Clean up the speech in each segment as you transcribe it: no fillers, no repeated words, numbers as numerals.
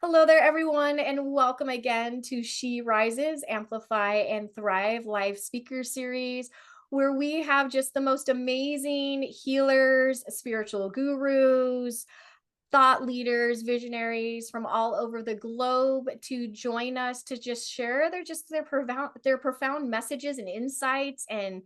Hello there, everyone, and welcome again to She Rises, Amplify, and Thrive live speaker series, where we have just the most amazing healers, spiritual gurus, thought leaders, visionaries from all over the globe to join us to just share their profound messages and insights and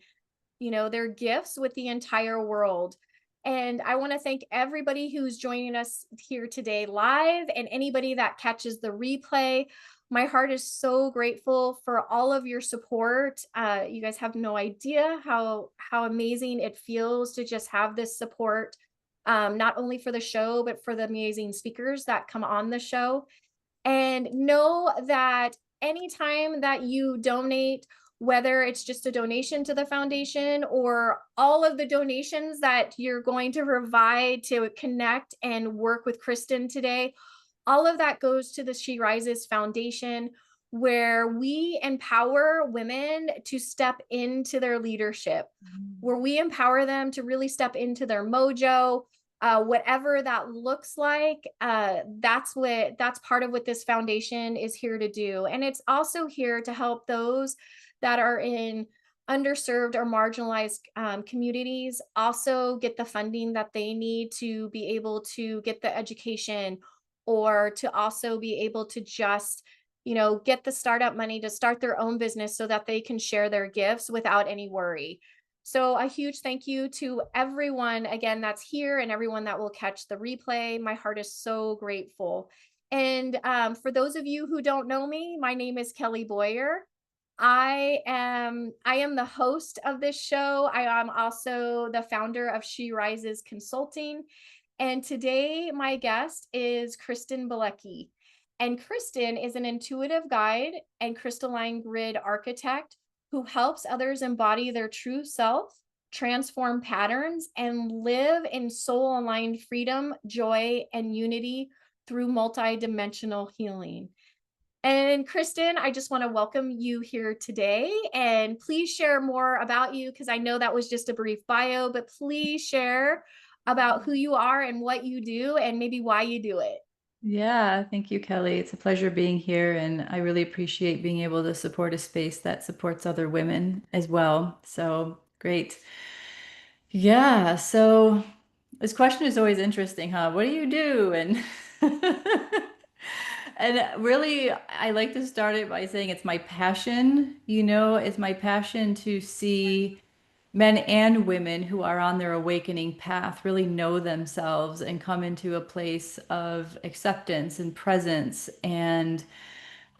their gifts with the entire world. And I want to thank everybody who's joining us here today live and anybody that catches the replay. My heart is so grateful for all of your support. You guys have no idea how amazing it feels to just have this support, not only for the show, but for the amazing speakers that come on the show. And know that anytime that you donate, whether it's just a donation to the foundation or all of the donations that you're going to provide to connect and work with Kristen today, all of that goes to the She Rises Foundation, where we empower women to step into their leadership, where we empower them to really step into their mojo, whatever that looks like. That's part of what this foundation is here to do. And it's also here to help those that are in underserved or marginalized communities also get the funding that they need to be able to get the education, or to also be able to just get the startup money to start their own business so that they can share their gifts without any worry. So a huge thank you to everyone again that's here and everyone that will catch the replay. My heart is so grateful. And for those of you who don't know me, my name is Kelly Boyer. I am the host of this show. I am also the founder of She Rises Consulting. And today my guest is Kristen Bielecki. And Kristen is an intuitive guide and crystalline grid architect who helps others embody their true self, transform patterns, and live in soul aligned freedom, joy, and unity through multidimensional healing. And Kristen, I just want to welcome you here today, and please share more about you, because I know that was just a brief bio, but please share about who you are and what you do and maybe why you do it. Yeah, thank you, Kelly. It's a pleasure being here, and I really appreciate being able to support a space that supports other women as well. So great. Yeah, so this question is always interesting, huh? What do you do? And and really, I like to start it by saying it's my passion, it's my passion to see men and women who are on their awakening path really know themselves and come into a place of acceptance and presence and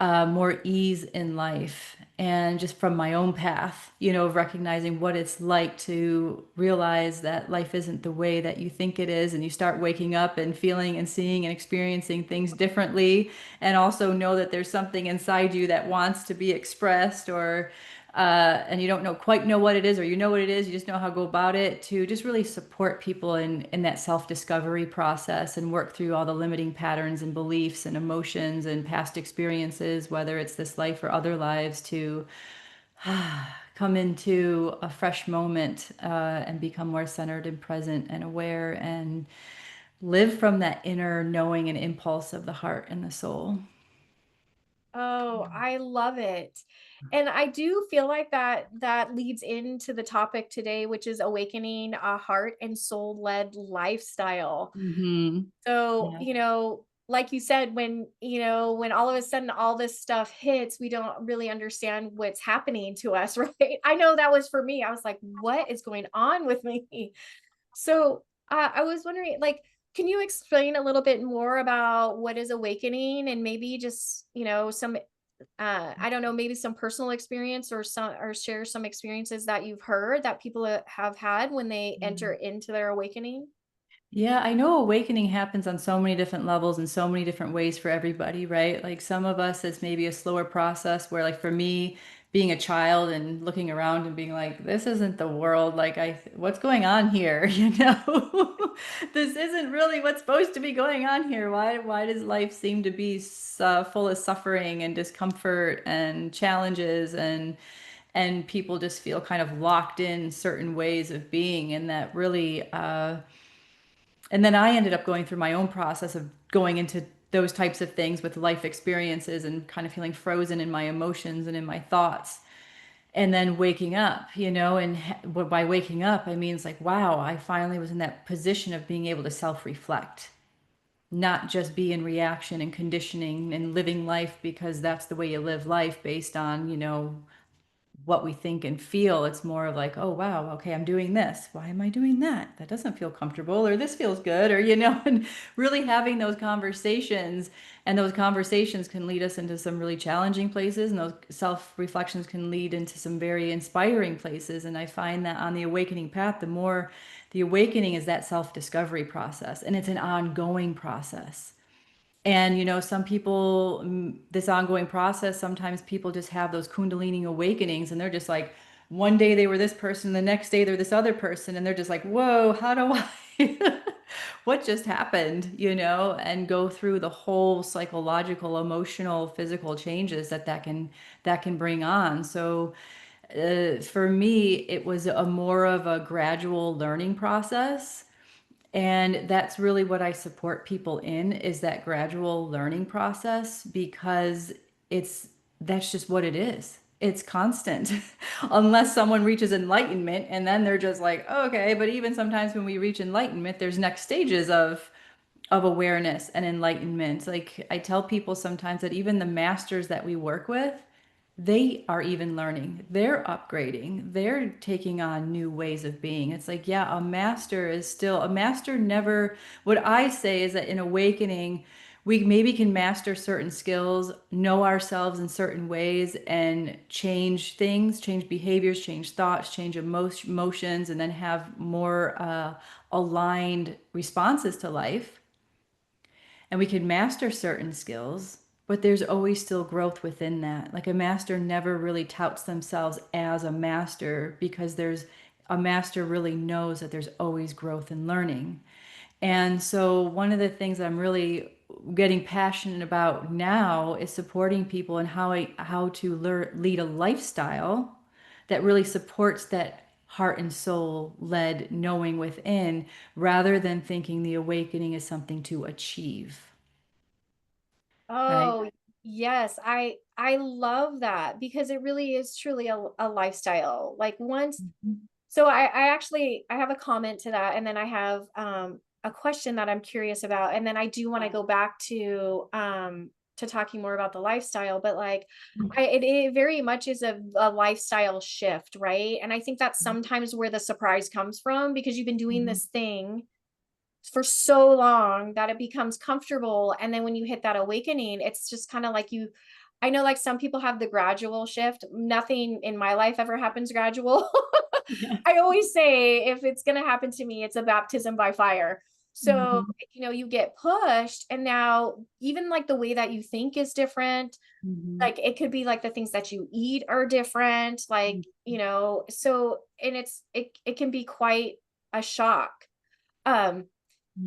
more ease in life. And just from my own path, of recognizing what it's like to realize that life isn't the way that you think it is. And you start waking up and feeling and seeing and experiencing things differently. And also know that there's something inside you that wants to be expressed, or and you don't quite know what it is, or you know what it is, you just know how to go about it, to just really support people in that self-discovery process and work through all the limiting patterns and beliefs and emotions and past experiences, whether it's this life or other lives, to come into a fresh moment and become more centered and present and aware and live from that inner knowing and impulse of the heart and the soul. Oh, I love it. And I do feel like that leads into the topic today, which is awakening a heart and soul-led lifestyle. Hmm. So, Yeah. like you said, when all of a sudden all this stuff hits, we don't really understand what's happening to us, right? I know that was for me. I was like, what is going on with me? So, I was wondering, like, can you explain a little bit more about what is awakening, and maybe just, some, I don't know, maybe some personal experience, or share some experiences that you've heard that people have had when they enter into their awakening? Yeah, I know awakening happens on so many different levels and so many different ways for everybody, right? Like some of us, it's maybe a slower process where, like for me, being a child and looking around and being like, this isn't the world. Like, what's going on here? This isn't really what's supposed to be going on here. Why does life seem to be so full of suffering and discomfort and challenges, and people just feel kind of locked in certain ways of being, and and then I ended up going through my own process of going into those types of things with life experiences and kind of feeling frozen in my emotions and in my thoughts. And then waking up, and by waking up, I mean, it's like, wow, I finally was in that position of being able to self-reflect, not just be in reaction and conditioning and living life because that's the way you live life based on, what we think and feel. It's more of like, oh, wow, okay, I'm doing this. Why am I doing that? That doesn't feel comfortable, or this feels good, or, and really having those conversations. And those conversations can lead us into some really challenging places, and those self reflections can lead into some very inspiring places. And I find that on the awakening path, the more the awakening is that self discovery process, and it's an ongoing process. And, some people, this ongoing process, sometimes people just have those Kundalini awakenings and they're just like, one day they were this person, the next day they're this other person. And they're just like, whoa, how do I, what just happened, and go through the whole psychological, emotional, physical changes that can bring on. So, for me, it was a more of a gradual learning process, and that's really what I support people in, is that gradual learning process, because it's that's just what it is. It's constant. Unless someone reaches enlightenment and then they're just like, oh, okay, but even sometimes when we reach enlightenment, there's next stages of awareness and enlightenment. Like I tell people sometimes that even the masters that we work with, they are even learning. They're upgrading. They're taking on new ways of being. It's like, yeah, a master never, what I say is that in awakening, we maybe can master certain skills, know ourselves in certain ways, and change things, change behaviors, change thoughts, change emotions, and then have more aligned responses to life, and we can master certain skills, but there's always still growth within that. Like a master never really touts themselves as a master, because there's a master really knows that there's always growth and learning. And so one of the things that I'm really getting passionate about now is supporting people and how to lead a lifestyle that really supports that heart and soul led knowing within, rather than thinking the awakening is something to achieve. Right. Oh, yes. I love that because it really is truly a lifestyle. Like once, Mhm. so I actually I have a comment to that, and then I have a question that I'm curious about, and then I do want to go back to talking more about the lifestyle, but like it very much is a lifestyle shift, right? And I think that's sometimes where the surprise comes from, because you've been doing Mhm. this thing for so long that it becomes comfortable, and then when you hit that awakening, it's just kind of like you, I know like some people have the gradual shift. Nothing in my life ever happens gradual. Yeah. I always say if it's going to happen to me, it's a baptism by fire. So, Mhm. you get pushed, and now even like the way that you think is different. Mhm. Like it could be like the things that you eat are different, like, so, and it can be quite a shock. Um,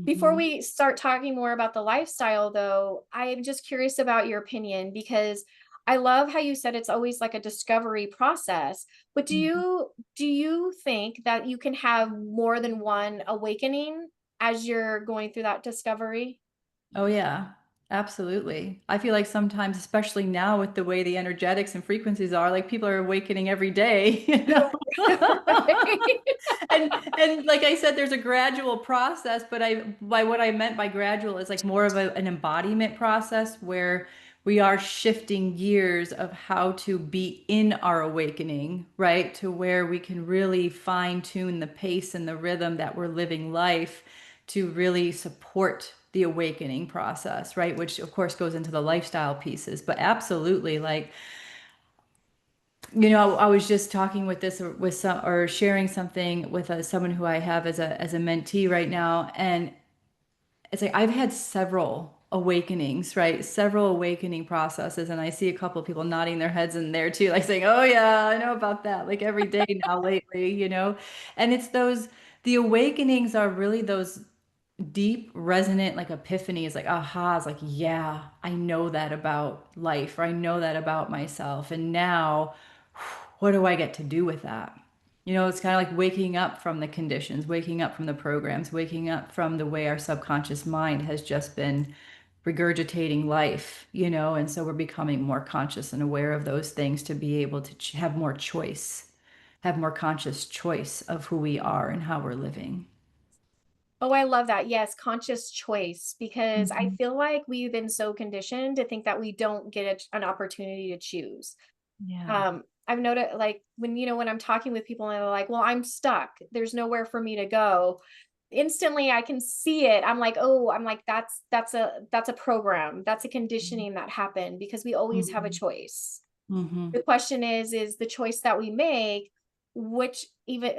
Before Mhm. we start talking more about the lifestyle, though, I'm just curious about your opinion, because I love how you said it's always like a discovery process. But do Mhm. you think that you can have more than one awakening as you're going through that discovery? Oh yeah, absolutely. I feel like sometimes, especially now with the way the energetics and frequencies are, like people are awakening every day, you know. Right. And like I said, there's a gradual process, but by what I meant by gradual is like more of an embodiment process where we are shifting gears of how to be in our awakening, right? To where we can really fine tune the pace and the rhythm that we're living life to really support the awakening process, right? Which of course goes into the lifestyle pieces, but absolutely, like, I was just talking with this with some or sharing something with someone who I have as a mentee right now, and it's like I've had several awakenings, right? Several awakening processes, and I see a couple of people nodding their heads in there too, like saying, "Oh yeah, I know about that." Like every day now lately. And it's those the awakenings are really those deep resonant like epiphanies, like ahas, like yeah, I know that about life, or I know that about myself, and now what do I get to do with that? It's kind of like waking up from the conditions, waking up from the programs, waking up from the way our subconscious mind has just been regurgitating life, and so we're becoming more conscious and aware of those things to be able to have more choice, have more conscious choice of who we are and how we're living. Oh, I love that. Yes, conscious choice, because I Mhm. feel like we've been so conditioned to think that we don't get an opportunity to choose. Yeah. I've noticed, like, when I'm talking with people and they're like, "Well, I'm stuck. There's nowhere for me to go." Instantly I can see it. I'm like, that's a program. That's a conditioning that happened because we always have a Mhm. choice. Mhm. The question is the choice that we make, which, even,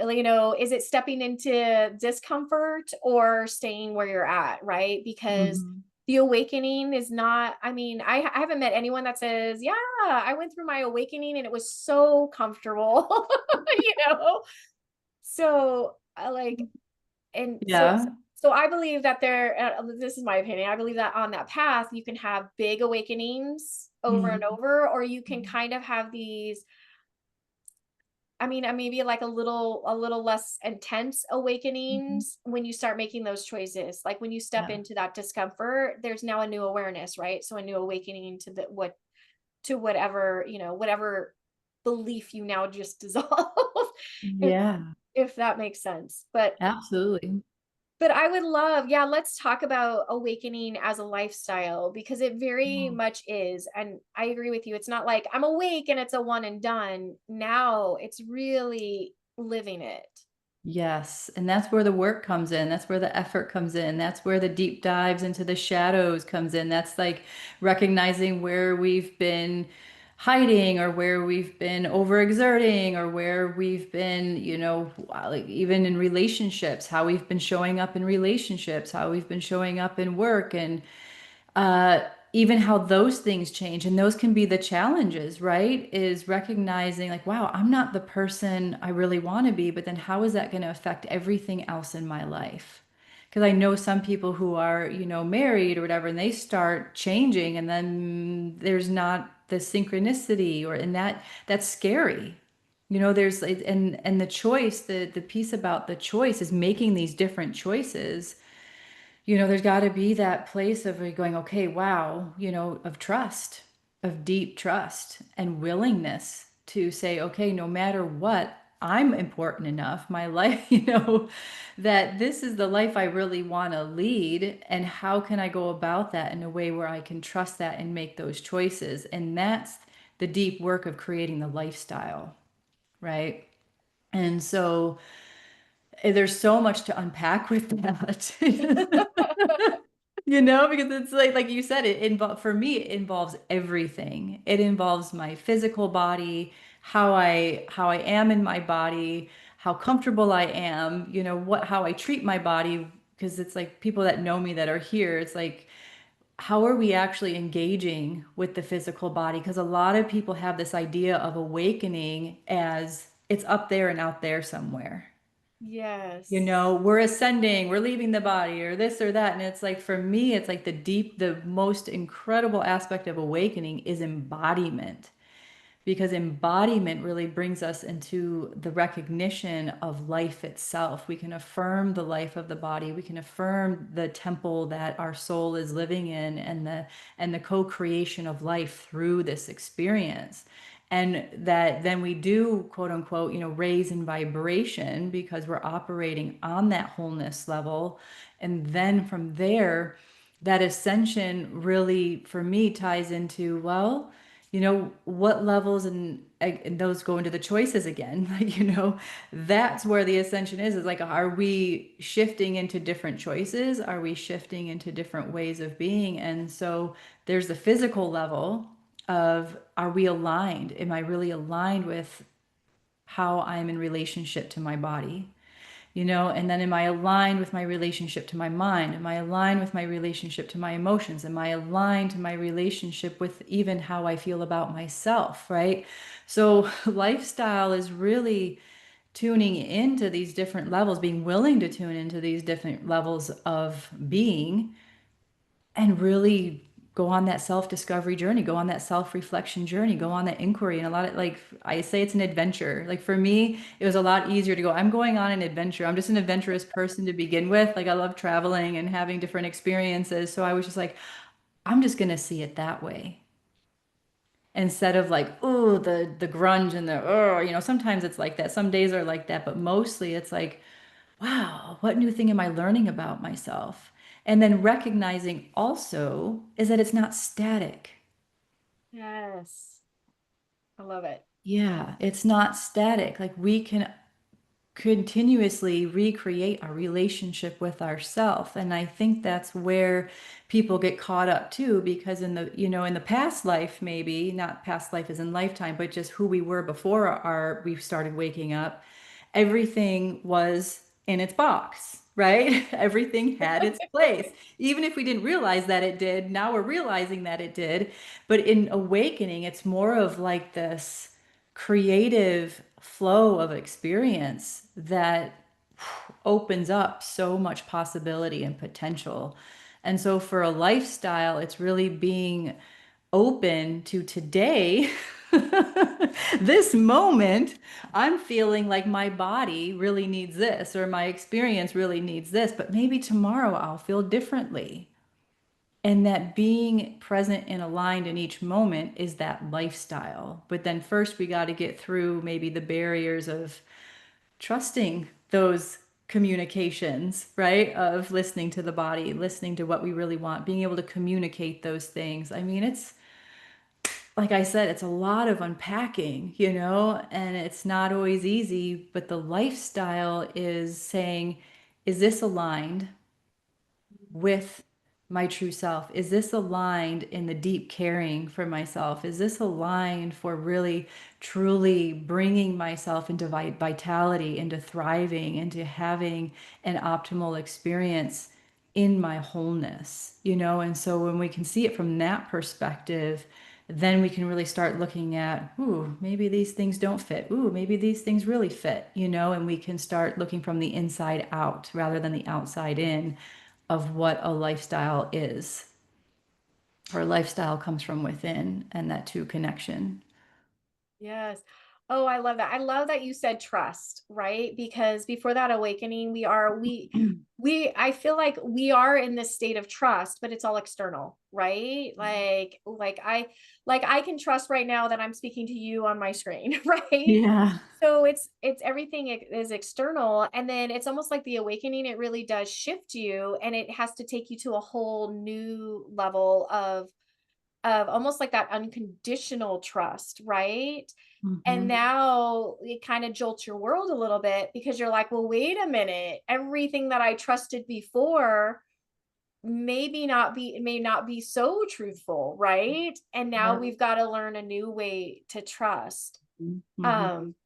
is it stepping into discomfort or staying where you're at, right? Because Mhm. the awakening is not, I haven't met anyone that says, yeah, I went through my awakening and it was so comfortable, you know? So I like, and Yeah. so I believe that this is my opinion. I believe that on that path, you can have big awakenings over and Mhm. over, or you can kind of have these, maybe like a little less intense Mhm. awakenings when you start making those choices. Like when you step Yeah. into that discomfort, there's now a new awareness, right? So a new awakening to whatever, whatever belief you now just dissolve. if Yeah. if that makes sense. But I would love, yeah, let's talk about awakening as a lifestyle, because it very Yeah. much is. And I agree with you. It's not like I'm awake and it's a one and done. Now it's really living it. Yes, and that's where the work comes in. That's where the effort comes in. That's where the deep dives into the shadows comes in. That's like recognizing where we've been hiding or where we've been overexerting or where we've been, like even in relationships, how we've been showing up in relationships, how we've been showing up in work and uh, even how those things change. And those can be the challenges, right? Is recognizing, like, wow, I'm not the person I really want to be, but then how is that going to affect everything else in my life? Because I know some people who are, married or whatever, and they start changing, and then there's not the synchronicity, and that's scary. There's and the choice, the piece about the choice is making these different choices. There's got to be that place of like going, okay, wow, of trust, of deep trust and willingness to say, okay, no matter what, I'm important enough, my life, that this is the life I really want to lead. And how can I go about that in a way where I can trust that and make those choices? And that's the deep work of creating the lifestyle, right? And so there's so much to unpack with that. Because it's like you said, for me, it involves everything. It involves my physical body, how I am in my body, how comfortable I am, how I treat my body. Because it's like people that know me that are here, it's like, how are we actually engaging with the physical body? Because a lot of people have this idea of awakening as it's up there and out there somewhere. Yes. We're ascending, we're leaving the body, or this or that. And it's like, for me, it's like the most incredible aspect of awakening is embodiment, because embodiment really brings us into the recognition of life itself. We can affirm the life of the body. We can affirm the temple that our soul is living in, and the co-creation of life through this experience. And that then we do, quote unquote, raise in vibration because we're operating on that wholeness level. And then from there, that ascension really, for me, ties into, well, what levels, and those go into the choices again. Like, that's where the ascension is like, are we shifting into different choices? Are we shifting into different ways of being? And so there's the physical level of, are we aligned? Am I really aligned with how I'm in relationship to my body? And then am I aligned with my relationship to my mind? Am I aligned with my relationship to my emotions? Am I aligned to my relationship with even how I feel about myself, right? So lifestyle is really tuning into these different levels, being willing to tune into these different levels of being, and really go on that self-discovery journey, go on that self-reflection journey, go on that inquiry. And a lot of, like, I say, it's an adventure. Like for me, it was a lot easier to go, I'm going on an adventure. I'm just an adventurous person to begin with. Like I love traveling and having different experiences. So I was just like, I'm just going to see it that way. Instead of like, oh, the grunge and the oh, sometimes it's like that. Some days are like that, but mostly it's like, wow, what new thing am I learning about myself? And then recognizing also is that it's not static. Yes. I love it. Yeah, it's not static. Like we can continuously recreate our relationship with ourself. And I think that's where people get caught up too, because in the past life, maybe not past life as in lifetime, but just who we were before we started waking up, everything was in its box, right? Everything had its place. Even if we didn't realize that it did, now we're realizing that it did. But in awakening, it's more of like this creative flow of experience that opens up so much possibility and potential. And so for a lifestyle, it's really being open to today, this moment, I'm feeling like my body really needs this, or my experience really needs this, but maybe tomorrow I'll feel differently. And that being present and aligned in each moment is that lifestyle. But then first we got to get through maybe the barriers of trusting those communications, right? Of listening to the body, listening to what we really want, being able to communicate those things. I mean, it's like I said, it's a lot of unpacking, and it's not always easy, but the lifestyle is saying, is this aligned with my true self? Is this aligned in the deep caring for myself? Is this aligned for really, truly bringing myself into vitality, into thriving, into having an optimal experience in my wholeness? And so when we can see it from that perspective, then we can really start looking at, ooh, maybe these things don't fit. Ooh, maybe these things really fit, and we can start looking from the inside out rather than the outside in of what a lifestyle is. Or lifestyle comes from within and that true connection. Yes. Oh, I love that. I love that you said trust, right? Because before that awakening, we I feel like we are in this state of trust, but it's all external, right? Like I can trust right now that I'm speaking to you on my screen, right? Yeah. So it's everything is external, and then it's almost like the awakening, it really does shift you, and it has to take you to a whole new level of almost like that unconditional trust, right? And Mm-hmm. now it kind of jolts your world a little bit because you're like, well, wait a minute. Everything that I trusted before may not be so truthful, right? And now Yep. we've got to learn a new way to trust. Mm-hmm. Um,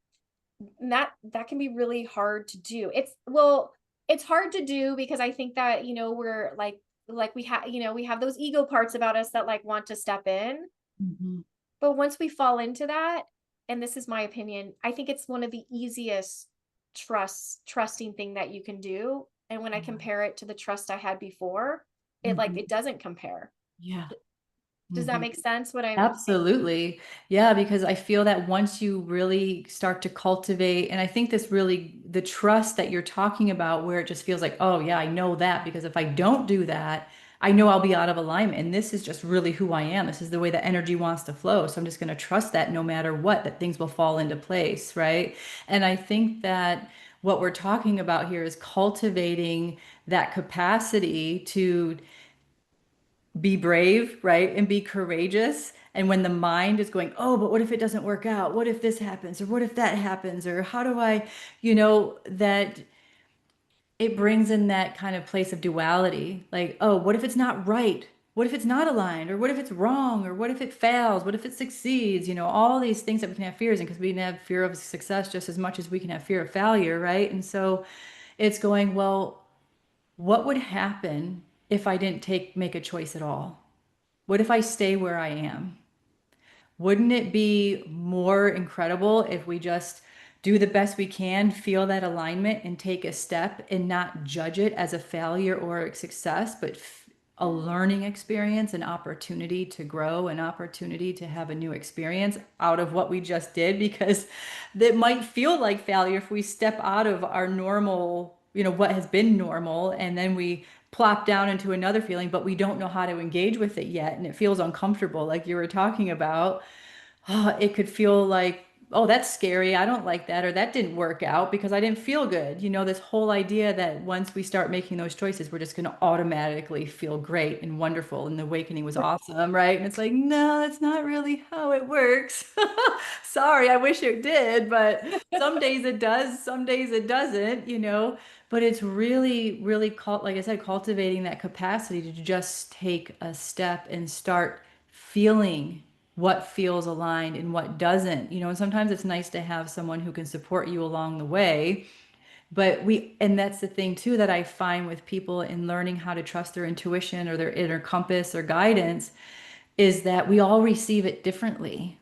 that can be really hard to do. It's hard to do because I think that, we're like we have those ego parts about us that like want to step in. Mm-hmm. But once we fall into that, and this is my opinion, I think it's one of the easiest trusting thing that you can do. And when I compare it to the trust I had before, Mm-hmm. it doesn't compare. Yeah. Does that Mm-hmm. make sense what I'm saying? Absolutely. Yeah, because I feel that once you really start to cultivate, and I think this really, the trust that you're talking about, where it just feels like, oh, yeah, I know that because if I don't do that, I know I'll be out of alignment. And this is just really who I am. This is the way that energy wants to flow. So I'm just going to trust that no matter what, that things will fall into place. Right. And I think that what we're talking about here is cultivating that capacity to be brave, right? And be courageous. And when the mind is going, oh, but what if it doesn't work out? What if this happens? Or what if that happens? Or how do I, that it brings in that kind of place of duality. Like, oh, what if it's not right? What if it's not aligned? Or what if it's wrong? Or what if it fails? What if it succeeds? All these things that we can have fears in because we can have fear of success just as much as we can have fear of failure, right? And so it's going, well, what would happen if I didn't make a choice at all? What if I stay where I am? Wouldn't it be more incredible if we just do the best we can, feel that alignment, and take a step and not judge it as a failure or a success, but a learning experience, an opportunity to grow, an opportunity to have a new experience out of what we just did? Because that might feel like failure if we step out of our normal, what has been normal, and then we plop down into another feeling, but we don't know how to engage with it yet. And it feels uncomfortable, like you were talking about. Oh, it could feel like, oh, that's scary. I don't like that. Or that didn't work out because I didn't feel good. This whole idea that once we start making those choices, we're just going to automatically feel great and wonderful. And the awakening was awesome, right? And it's like, no, that's not really how it works. Sorry, I wish it did, but some days it does, some days it doesn't. But it's really, really, like I said, cultivating that capacity to just take a step and start feeling what feels aligned and what doesn't. And sometimes it's nice to have someone who can support you along the way. And that's the thing too that I find with people in learning how to trust their intuition or their inner compass or guidance is that we all receive it differently.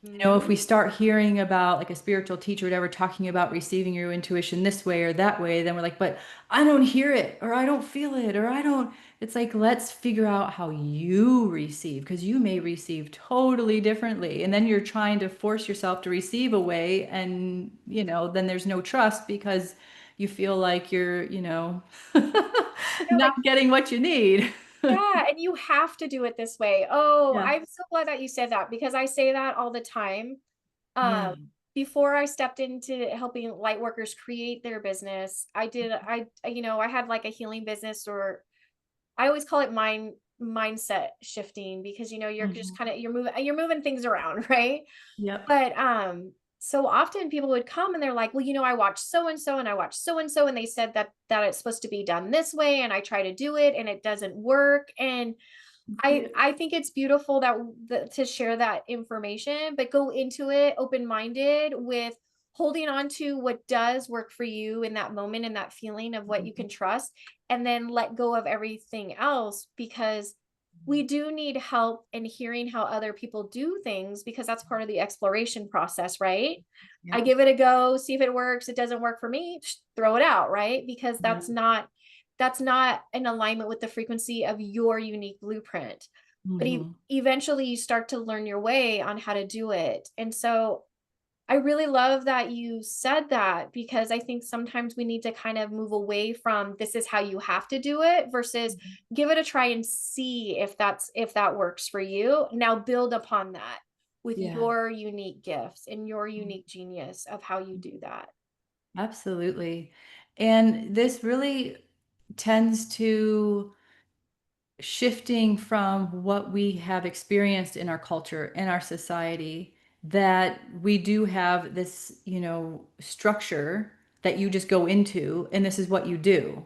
If we start hearing about like a spiritual teacher or whatever talking about receiving your intuition this way or that way, then we're like, but I don't hear it or I don't feel it or I don't. It's like, let's figure out how you receive because you may receive totally differently. And then you're trying to force yourself to receive a way. And, then there's no trust because you feel like you're Yeah, not like, getting what you need. yeah, and you have to do it this way. Oh, Yeah. I'm so glad that you said that because I say that all the time. Yeah. Um, Before I stepped into helping light workers create their business, I had like a healing business, or I always call it mindset shifting, because you're just Mhm. kind of you're moving things around, right? Yep. But so often people would come and they're like, well, I watched so and so and I watched so and so and they said that it's supposed to be done this way, and I try to do it and it doesn't work. And Yeah. I think it's beautiful to share that information, but go into it open-minded with holding on to what does work for you in that moment and that feeling of what you can trust, and then let go of everything else, because we do need help in hearing how other people do things, because that's part of the exploration process, right? I Yep. give it a go, see if it works. It doesn't work for me, throw it out, right? Because Yeah. that's not in alignment with the frequency of your unique blueprint. But Mhm. eventually you start to learn your way on how to do it. And so I really love that you said that, because I think sometimes we need to kind of move away from this is how you have to do it versus give it a try and see if that works for you. Now build upon that with Yeah. your unique gifts and your unique genius of how you do that. Absolutely. And this really tends to shifting from what we have experienced in our culture, in our society, that we do have this structure that you just go into, and this is what you do.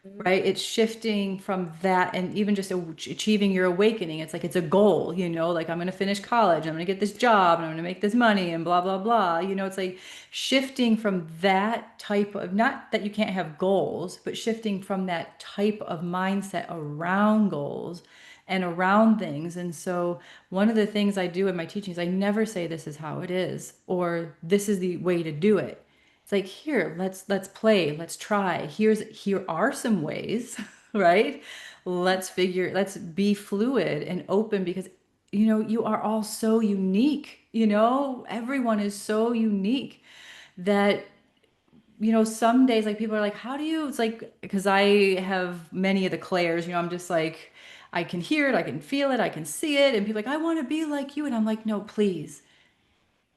Mhm. Right? It's shifting from that and even just achieving your awakening. It's like it's a goal, like I'm going to finish college, I'm going to get this job, and I'm going to make this money and blah, blah, blah. It's like shifting from that type of, not that you can't have goals, but shifting from that type of mindset around goals and around things. And so one of the things I do in my teachings, I never say this is how it is or this is the way to do it. It's like, here, let's play, let's try. Here are some ways, right? Let's be fluid and open because you are all so unique. Everyone is so unique that some days like people are like, how do you, it's like, because I have many of the clairs, I'm just like, I can hear it, I can feel it, I can see it, and people are like, I want to be like you, and I'm like, no, please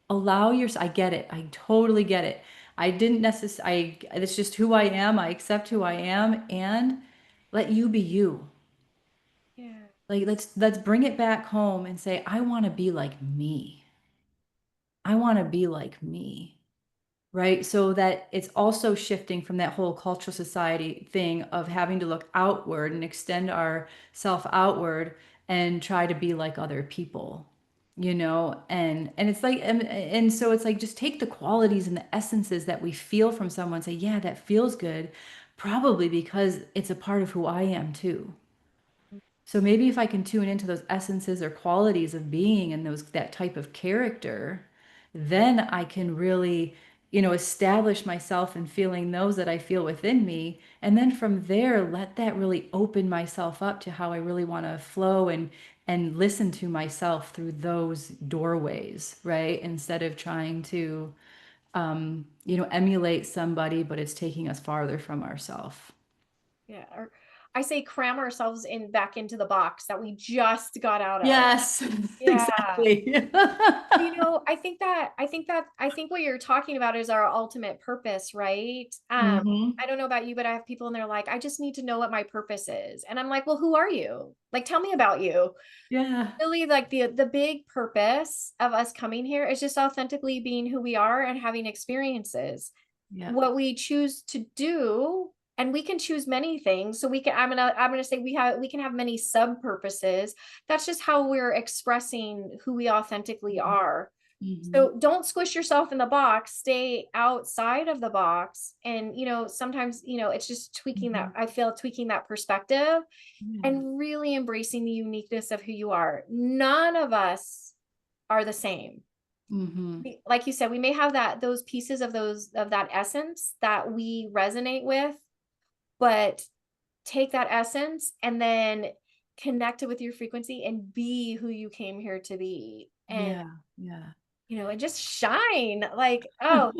allow your, I get it, I totally get it. I didn't necessarily, it's just who I am, I accept who I am, and let you be you. Yeah. Like let's bring it back home and say, I want to be like me. I want to be like me. Right? So that it's also shifting from that whole cultural society thing of having to look outward and extend our self outward and try to be like other people. And it's like and so it's like just take the qualities and the essences that we feel from someone and say, yeah, that feels good, probably because it's a part of who I am too. So maybe if I can tune into those essences or qualities of being and that type of character, then I can really establish myself in feeling those that I feel within me. And then from there, let that really open myself up to how I really want to flow and listen to myself through those doorways, right? Instead of trying to emulate somebody, but it's taking us farther from ourself. Yeah. I say cram ourselves in back into the box that we just got out of. Yes, Yeah. exactly. I think what you're talking about is our ultimate purpose, right? Hmm. I don't know about you, but I have people and they're like, I just need to know what my purpose is. And I'm like, well, who are you? Like, tell me about you. Yeah. Really, like the big purpose of us coming here is just authentically being who we are and having experiences. Yeah. What we choose to do, and we can choose many things. So we can, I'm gonna say we can have many sub purposes. That's just how we're expressing who we authentically are. Hmm. So don't squish yourself in the box, stay outside of the box. And, sometimes, it's just tweaking that, Hmm. I feel tweaking that perspective Yeah. and really embracing the uniqueness of who you are. None of us are the same. Hmm. Like you said, we may have those pieces of that essence that we resonate with, but take that essence and then connect it with your frequency and be who you came here to be. And Yeah. Yeah. and just shine. Like, oh,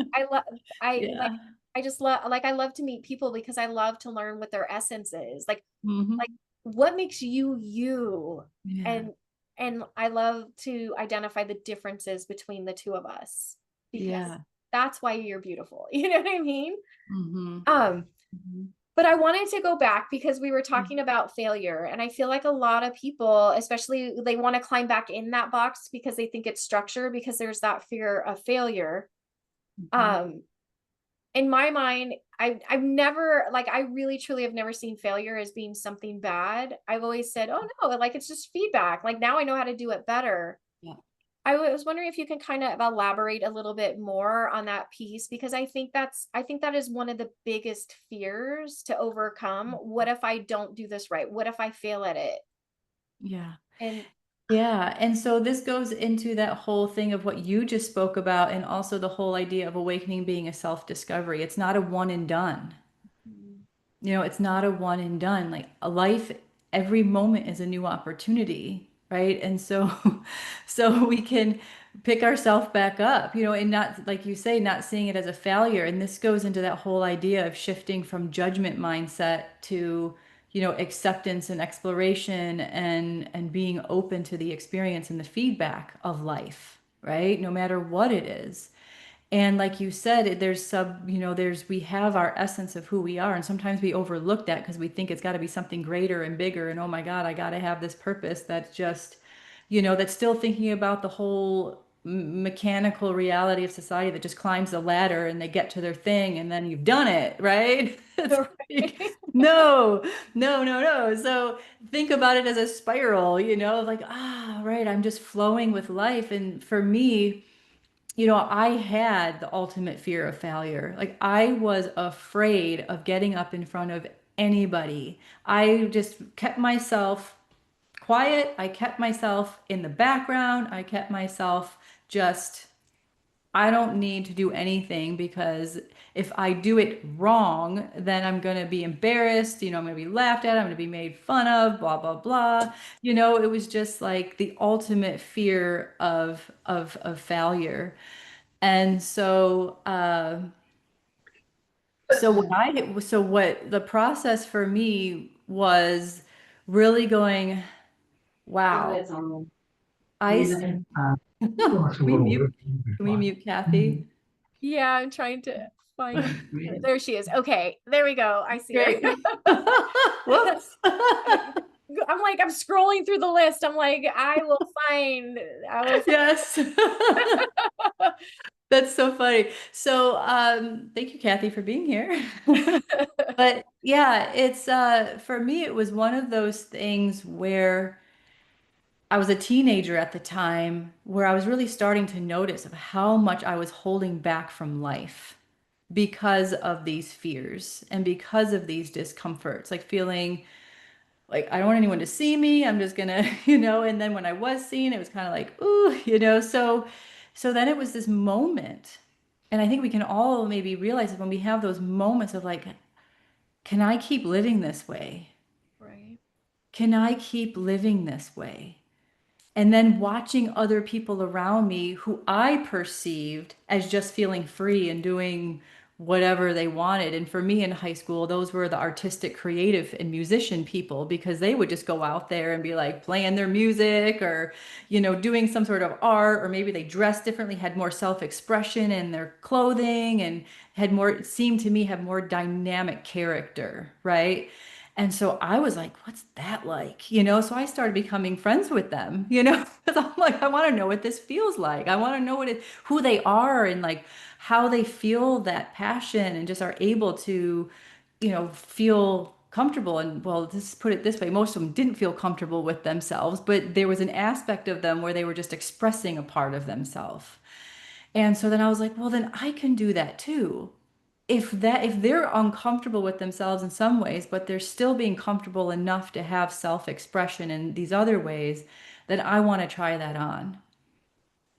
Yeah. I just love, like, I love to meet people because I love to learn what their essence is. Like Hmm. what makes you you? Yeah. And I love to identify the differences between the two of us because Yeah. that's why you're beautiful. You know what I mean? Hmm. Um, Hmm. but I wanted to go back because we were talking about failure. And I feel like a lot of people, especially, they want to climb back in that box because they think it's structure because there's that fear of failure. Hmm. Um, in my mind, I've never, like, I really truly have never seen failure as being something bad. I've always said, oh no, like it's just feedback. Like now I know how to do it better. Yeah. I was wondering if you can kind of elaborate a little bit more on that piece because I think that is one of the biggest fears to overcome. What if I don't do this right? What if I fail at it? Yeah. And Yeah. And so this goes into that whole thing of what you just spoke about, and also the whole idea of awakening being a self-discovery. It's not a one and done. It's not a one and done. Like a life, every moment is a new opportunity, right? And so, so we can pick ourselves back up, and not, like you say, not seeing it as a failure. And this goes into that whole idea of shifting from judgment mindset to, acceptance and exploration and being open to the experience and the feedback of life, right? No matter what it is. And like you said, we have our essence of who we are. And sometimes we overlook that because we think it's got to be something greater and bigger. And oh my God, I got to have this purpose that's just, that's still thinking about the whole mechanical reality of society that just climbs the ladder and they get to their thing and then you've done it, right? It's like, no, no, no, no. So think about it as a spiral, like, right, I'm just flowing with life. And for me, I had the ultimate fear of failure. Like I was afraid of getting up in front of anybody. I just kept myself quiet. I kept myself in the background. I kept myself just, I don't need to do anything because if I do it wrong, then I'm going to be embarrassed. I'm going to be laughed at. I'm going to be made fun of, blah, blah, blah. It was just like the ultimate fear of failure. And so what the process for me was really going, wow, can we mute, can we mute Kathy? yeah, I'm trying to find her. There she is. Okay, there we go. I see her. Great. Whoops. I'm like, I'm scrolling through the list. I'm like, I will Yes. That's so funny. So, thank you, Kathy, for being here. But yeah, it's for me, it was one of those things where I was a teenager at the time where I was really starting to notice of how much I was holding back from life because of these fears and because of these discomforts, like feeling like I don't want anyone to see me. I'm just gonna, and then when I was seen, it was kind of like, ooh, so then it was this moment. And I think we can all maybe realize it when we have those moments of like, can I keep living this way? right. Can I keep living this way? And then watching other people around me who I perceived as just feeling free and doing whatever they wanted. And for me in high school, those were the artistic, creative, and musician people because they would just go out there and be like playing their music or, doing some sort of art, or maybe they dressed differently, had more self-expression in their clothing, and had more, seemed to me, have more dynamic character, right? And so I was like, what's that like? So I started becoming friends with them, because I'm like, I want to know what this feels like. I want to know who they are, and like how they feel that passion and just are able to, feel comfortable. And well, just put it this way, most of them didn't feel comfortable with themselves, but there was an aspect of them where they were just expressing a part of themselves. And so then I was like, well, then I can do that too. If they're uncomfortable with themselves in some ways, but they're still being comfortable enough to have self-expression in these other ways, then I want to try that on.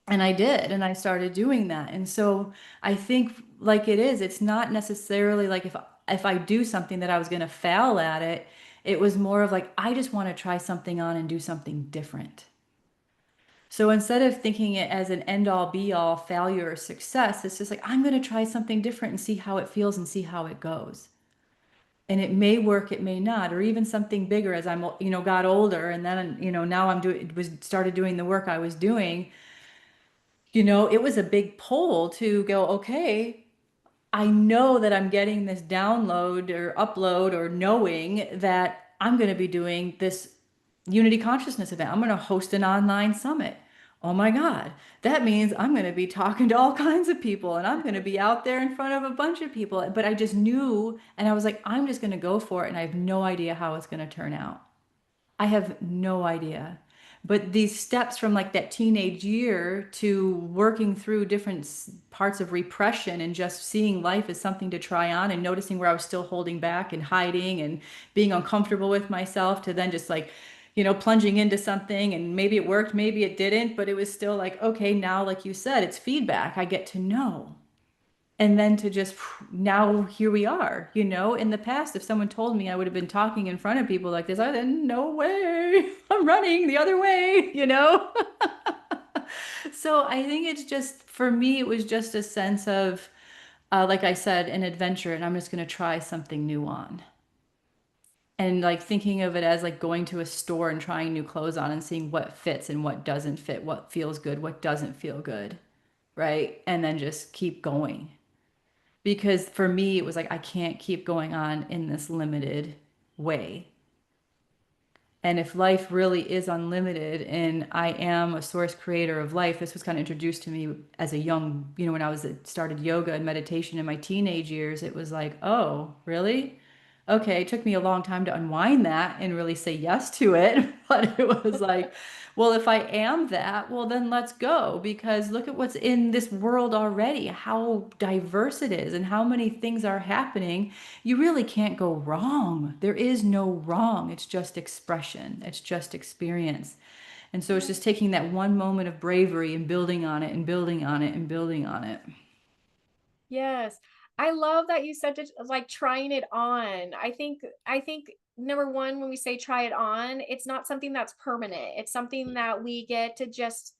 And I did, and I started doing that. And so I think like it's not necessarily like if I do something that I was going to fail at it. It was more of like I just want to try something on and do something different. So instead of thinking it as an end all be all failure or success, it's just like, I'm going to try something different and see how it feels and see how it goes. And it may work, it may not, or even something bigger as I'm, got older. And then, now started doing the work I was doing. It was a big pull to go, okay, I know that I'm getting this download or upload or knowing that I'm going to be doing this Unity Consciousness event. I'm going to host an online summit. Oh my God. That means I'm going to be talking to all kinds of people and I'm going to be out there in front of a bunch of people. But I just knew, and I was like, I'm just going to go for it. And I have no idea how it's going to turn out. I have no idea. But these steps from like that teenage year to working through different parts of repression and just seeing life as something to try on and noticing where I was still holding back and hiding and being uncomfortable with myself, to then just like, plunging into something, and maybe it worked, maybe it didn't, but it was still like, okay, now, like you said, it's feedback. I get to know. And then to just now here we are. In the past, if someone told me I would have been talking in front of people like this, I didn't, no way, I'm running the other way. So I think it's just, for me, it was just a sense of, like I said, an adventure, and I'm just going to try something new on. And like thinking of it as like going to a store and trying new clothes on and seeing what fits and what doesn't fit, what feels good, what doesn't feel good, right? And then just keep going. Because for me, it was like, I can't keep going on in this limited way. And if life really is unlimited and I am a source creator of life, this was kind of introduced to me as a young, when I started yoga and meditation in my teenage years. It was like, oh, really? Okay, it took me a long time to unwind that and really say yes to it. But it was like, well, if I am that, well, then let's go, because look at what's in this world already, how diverse it is, and how many things are happening. You really can't go wrong. There is no wrong. It's just expression, it's just experience. And so it's just taking that one moment of bravery and building on it and building on it and building on it. Yes. I love that you said it like trying it on. I think number one, when we say try it on, it's not something that's permanent. It's something that we get to just,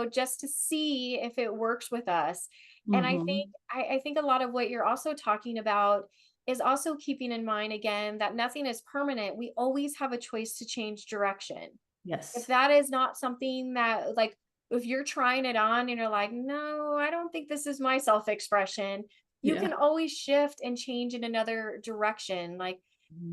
just to see if it works with us. And I think Hmm. I think a lot of what you're also talking about is also keeping in mind again that nothing is permanent. We always have a choice to change direction. If Yes. that is not something that like, if you're trying it on and you're like, no, I don't think this is my self-expression, you Yeah. can always shift and change in another direction. Like,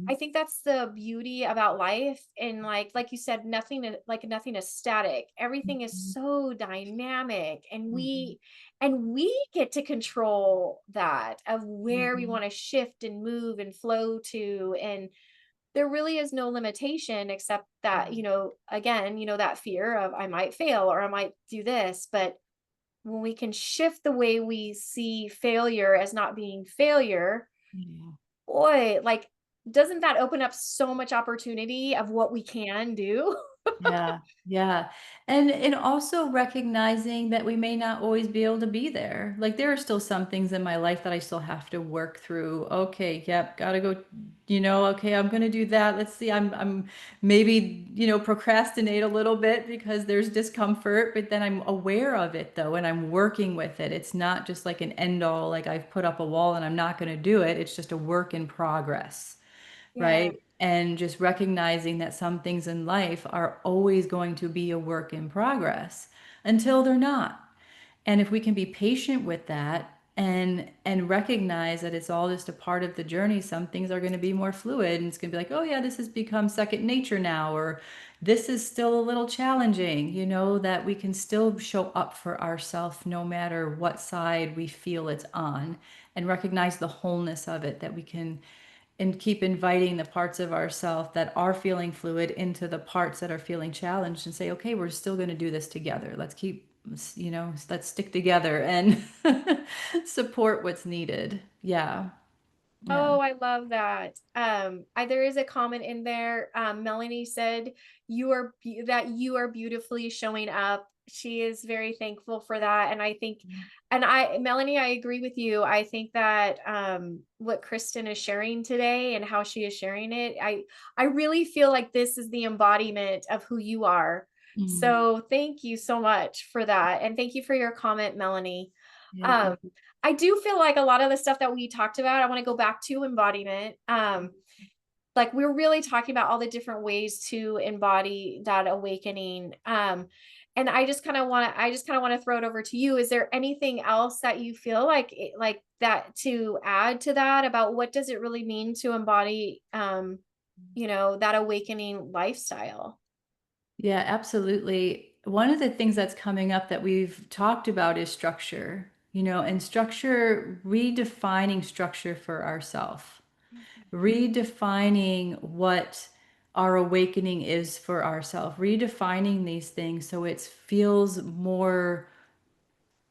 I Mhm. think that's the beauty about life. And like you said, nothing is static. Everything is Mhm. so dynamic. And Mhm. we get to control that of where we Mhm. want to shift and move and flow to. And there really is no limitation except that, again, that fear of I might fail or I might do this. But when we can shift the way we see failure as not being failure, Yeah. boy, like, doesn't that open up so much opportunity of what we can do? Yeah, yeah. And also recognizing that we may not always be able to be there. Like there are still some things in my life that I still have to work through. Okay, yep, gotta go, okay, I'm gonna do that. Let's see, I'm maybe, procrastinate a little bit because there's discomfort, but then I'm aware of it though, and I'm working with it. It's not just like an end all, like I've put up a wall and I'm not gonna do it. It's just a work in progress, Yeah. right? And just recognizing that some things in life are always going to be a work in progress until they're not. And if we can be patient with that and recognize that it's all just a part of the journey, some things are going to be more fluid and it's going to be like, oh yeah, this has become second nature now, or this is still a little challenging, that we can still show up for ourselves no matter what side we feel it's on, and recognize the wholeness of it, that we can and keep inviting the parts of ourself that are feeling fluid into the parts that are feeling challenged, and say, okay, we're still going to do this together. Let's keep, let's stick together and support what's needed. Yeah. Yeah. Oh, I love that. There is a comment in there. Melanie said that you are beautifully showing up. She is very thankful for that. And I think, Melanie, I agree with you. I think that what Kristen is sharing today and how she is sharing it, I really feel like this is the embodiment of who you are. Mhm. So thank you so much for that. And thank you for your comment, Melanie. Yeah, Um, thank you. I do feel like a lot of the stuff that we talked about, I want to go back to embodiment. Like we're really talking about all the different ways to embody that awakening. And I just kind of want to throw it over to you. Is there anything else that you feel like like that to add to that about what does it really mean to embody, that awakening lifestyle? Yeah, absolutely. One of the things that's coming up that we've talked about is structure, and structure, redefining structure for ourselves, redefining what our awakening is for ourselves, redefining these things so it feels more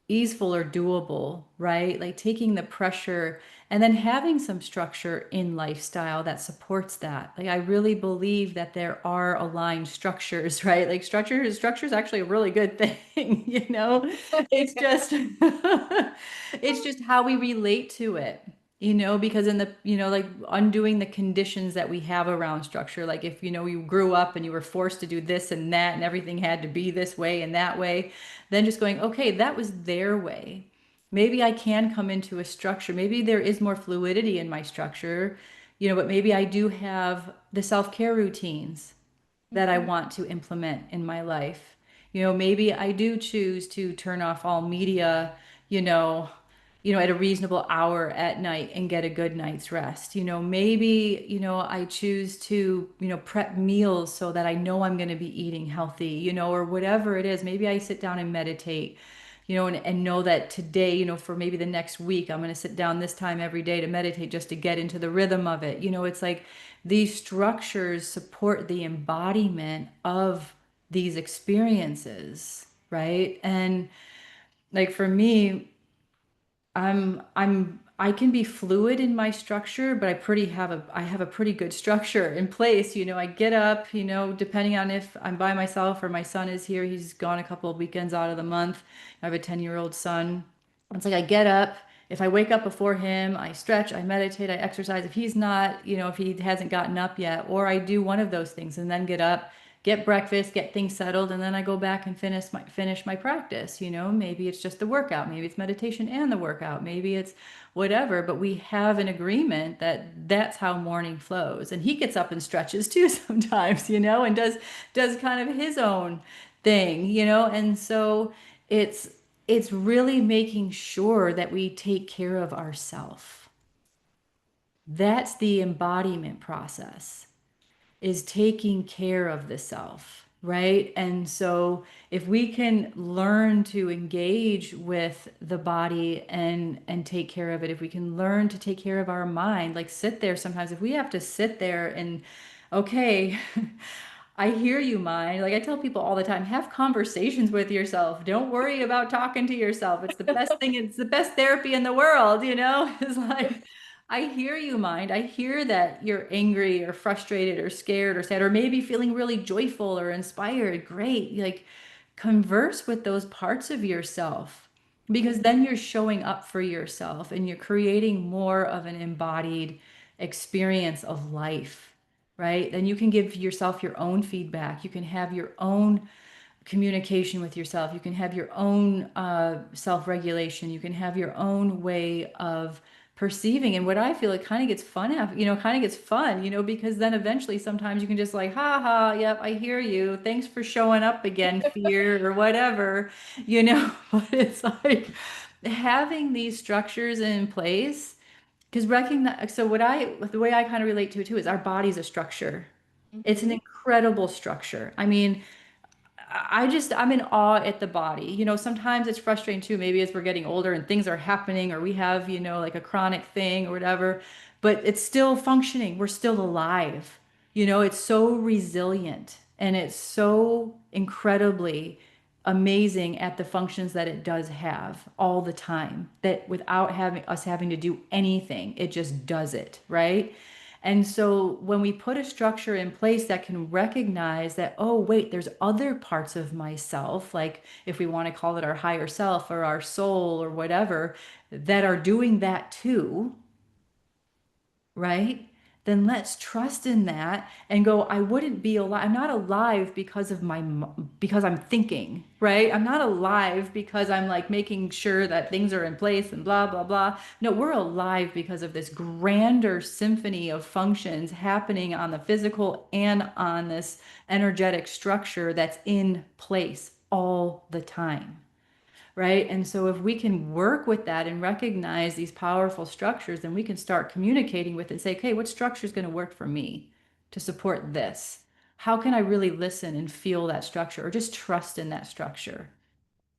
easeful or doable, right? Like taking the pressure and then having some structure in lifestyle that supports that. Like I really believe that there are aligned structures, right? Like structure is actually a really good thing, It's just it's just how we relate to it. Because in the, like undoing the conditions that we have around structure, like if, you grew up and you were forced to do this and that and everything had to be this way and that way, then just going, okay, that was their way. Maybe I can come into a structure. Maybe there is more fluidity in my structure, but maybe I do have the self-care routines that I Mhm. want to implement in my life. Maybe I do choose to turn off all media, you know, at a reasonable hour at night and get a good night's rest. Maybe, I choose to, prep meals so that I know I'm going to be eating healthy, or whatever it is. Maybe I sit down and meditate, and know that today, for maybe the next week, I'm going to sit down this time every day to meditate just to get into the rhythm of it. It's like these structures support the embodiment of these experiences, right? And like for me, I can be fluid in my structure, but I have a pretty good structure in place. I get up, depending on if I'm by myself or my son is here. He's gone a couple of weekends out of the month. I have a 10-year-old son. It's like I get up. If I wake up before him, I stretch, I meditate, I exercise. If he's not, if he hasn't gotten up yet, or I do one of those things and then get up, get breakfast, get things settled, and then I go back and finish my practice. Maybe it's just the workout, maybe it's meditation and the workout, maybe it's whatever, but we have an agreement that that's how morning flows. And he gets up and stretches too sometimes, and does kind of his own thing, and so it's it's really making sure that we take care of ourselves. That's the embodiment process, is taking care of the self, right? And so if we can learn to engage with the body and take care of it, if we can learn to take care of our mind, like sit there sometimes, if we have to sit there and okay, I hear you, mind. Like I tell people all the time, have conversations with yourself. Don't worry about talking to yourself. It's the best thing. It's the best therapy in the world, It's like, I hear you, mind. I hear that you're angry or frustrated or scared or sad or maybe feeling really joyful or inspired. Great. Like converse with those parts of yourself because then you're showing up for yourself and you're creating more of an embodied experience of life, right? Then you can give yourself your own feedback. You can have your own communication with yourself. You can have your own self-regulation. You can have your own way of perceiving. And what I feel, it kind of gets fun after, kind of gets fun, because then eventually sometimes you can just like, ha ha, yep, I hear you. Thanks for showing up again, fear or whatever, but it's like having these structures in place. Because recognize, so the way I kind of relate to it too is our body's a structure. It's an Mhm. incredible structure. I mean, I'm in awe at the body. Sometimes it's frustrating too, maybe as we're getting older and things are happening or we have, like a chronic thing or whatever, but it's still functioning. We're still alive. It's so resilient and it's so incredibly amazing at the functions that it does have all the time that without having to do anything, it just does it, right? And so when we put a structure in place that can recognize that, oh, wait, there's other parts of myself, like if we want to call it our higher self or our soul or whatever, that are doing that too, right? Then let's trust in that and go, I wouldn't be alive. I'm not alive because of because I'm thinking, right? I'm not alive because I'm like making sure that things are in place and blah, blah, blah. No, we're alive because of this grander symphony of functions happening on the physical and on this energetic structure that's in place all the time. Right. And so if we can work with that and recognize these powerful structures, then we can start communicating with it and say, okay, what structure is going to work for me to support this? How can I really listen and feel that structure or just trust in that structure?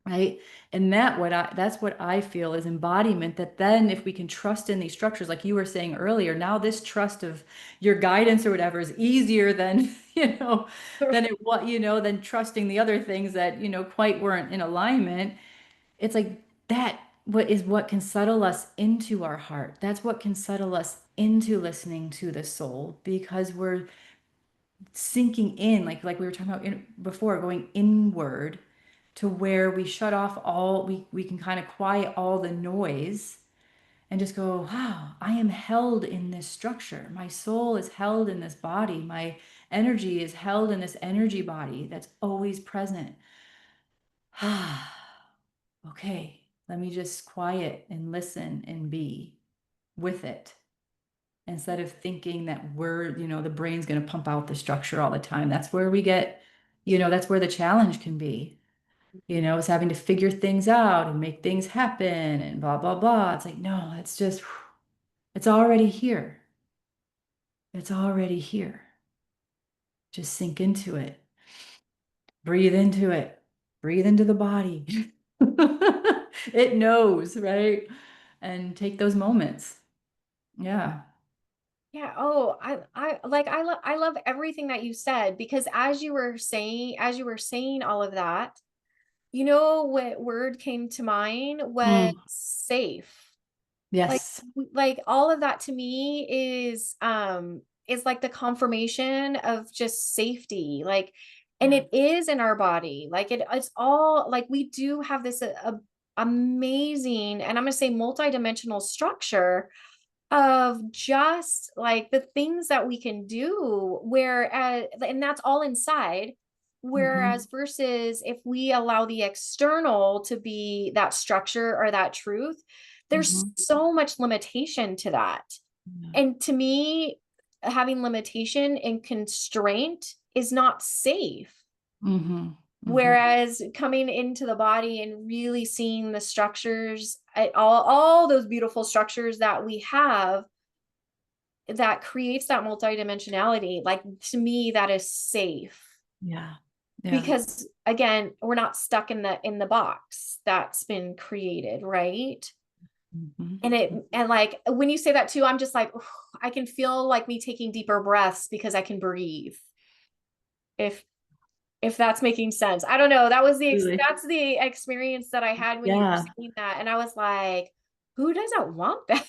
Right. And that's what I feel is embodiment. That then if we can trust in these structures, like you were saying earlier, now this trust of your guidance or whatever is easier than, than than trusting the other things that, quite weren't in alignment. It's like that what can settle us into our heart. That's what can settle us into listening to the soul because we're sinking in, like we were talking about before, going inward to where we shut off we can kind of quiet all the noise and just go, wow, I am held in this structure. My soul is held in this body. My energy is held in this energy body that's always present. Okay, let me just quiet and listen and be with it instead of thinking that the brain's going to pump out the structure all the time. That's where that's where the challenge can be, is having to figure things out and make things happen and blah, blah, blah. It's like, no, it's already here. It's already here. Just sink into it, breathe into it, breathe into the body. It knows, right? And take those moments. Yeah. Yeah. Oh, I love everything that you said because as you were saying all of that, what word came to mind was Mm. safe. Like Yes. like all of that to me is like the confirmation of just safety. Like and Yeah. it is in our body. Like it's all like we do have this amazing and I'm going to say multidimensional structure of just like the things that we can do whereas and that's all inside Mm-hmm. whereas versus if we allow the external to be that structure or that truth there's Mm-hmm. so much limitation to that Yeah. and to me having limitation and constraint is not safe. Mm-hmm. Mm-hmm. Whereas coming into the body and really seeing the structures, all those beautiful structures that we have that creates that multidimensionality, like to me, that is safe Yeah. Yeah. because again, we're not stuck in the box that's been created, right? Mm-hmm. And like when you say that too, I'm just like, I can feel like me taking deeper breaths because I can breathe. If if that's making sense. I don't know. Absolutely. That's the experience that I had when you were Yeah. saying that. And I was like, who doesn't want that?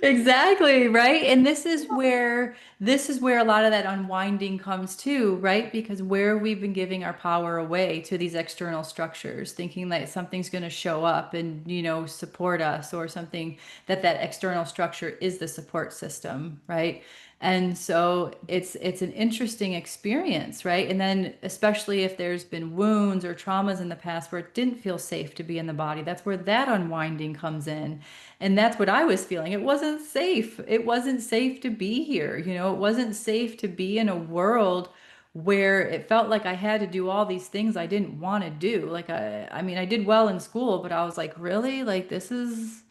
Exactly, right? And this is where a lot of that unwinding comes too, right? Because where we've been giving our power away to these external structures, thinking that something's going to show up and, support us, or something, that external structure is the support system, right? And so it's an interesting experience, right? And then especially if there's been wounds or traumas in the past where it didn't feel safe to be in the body, that's where that unwinding comes in. And that's what I was feeling. It wasn't safe. It wasn't safe to be here. It wasn't safe to be in a world where it felt like I had to do all these things I didn't want to do. Like I mean, I did well in school, but I was like, really? Like this is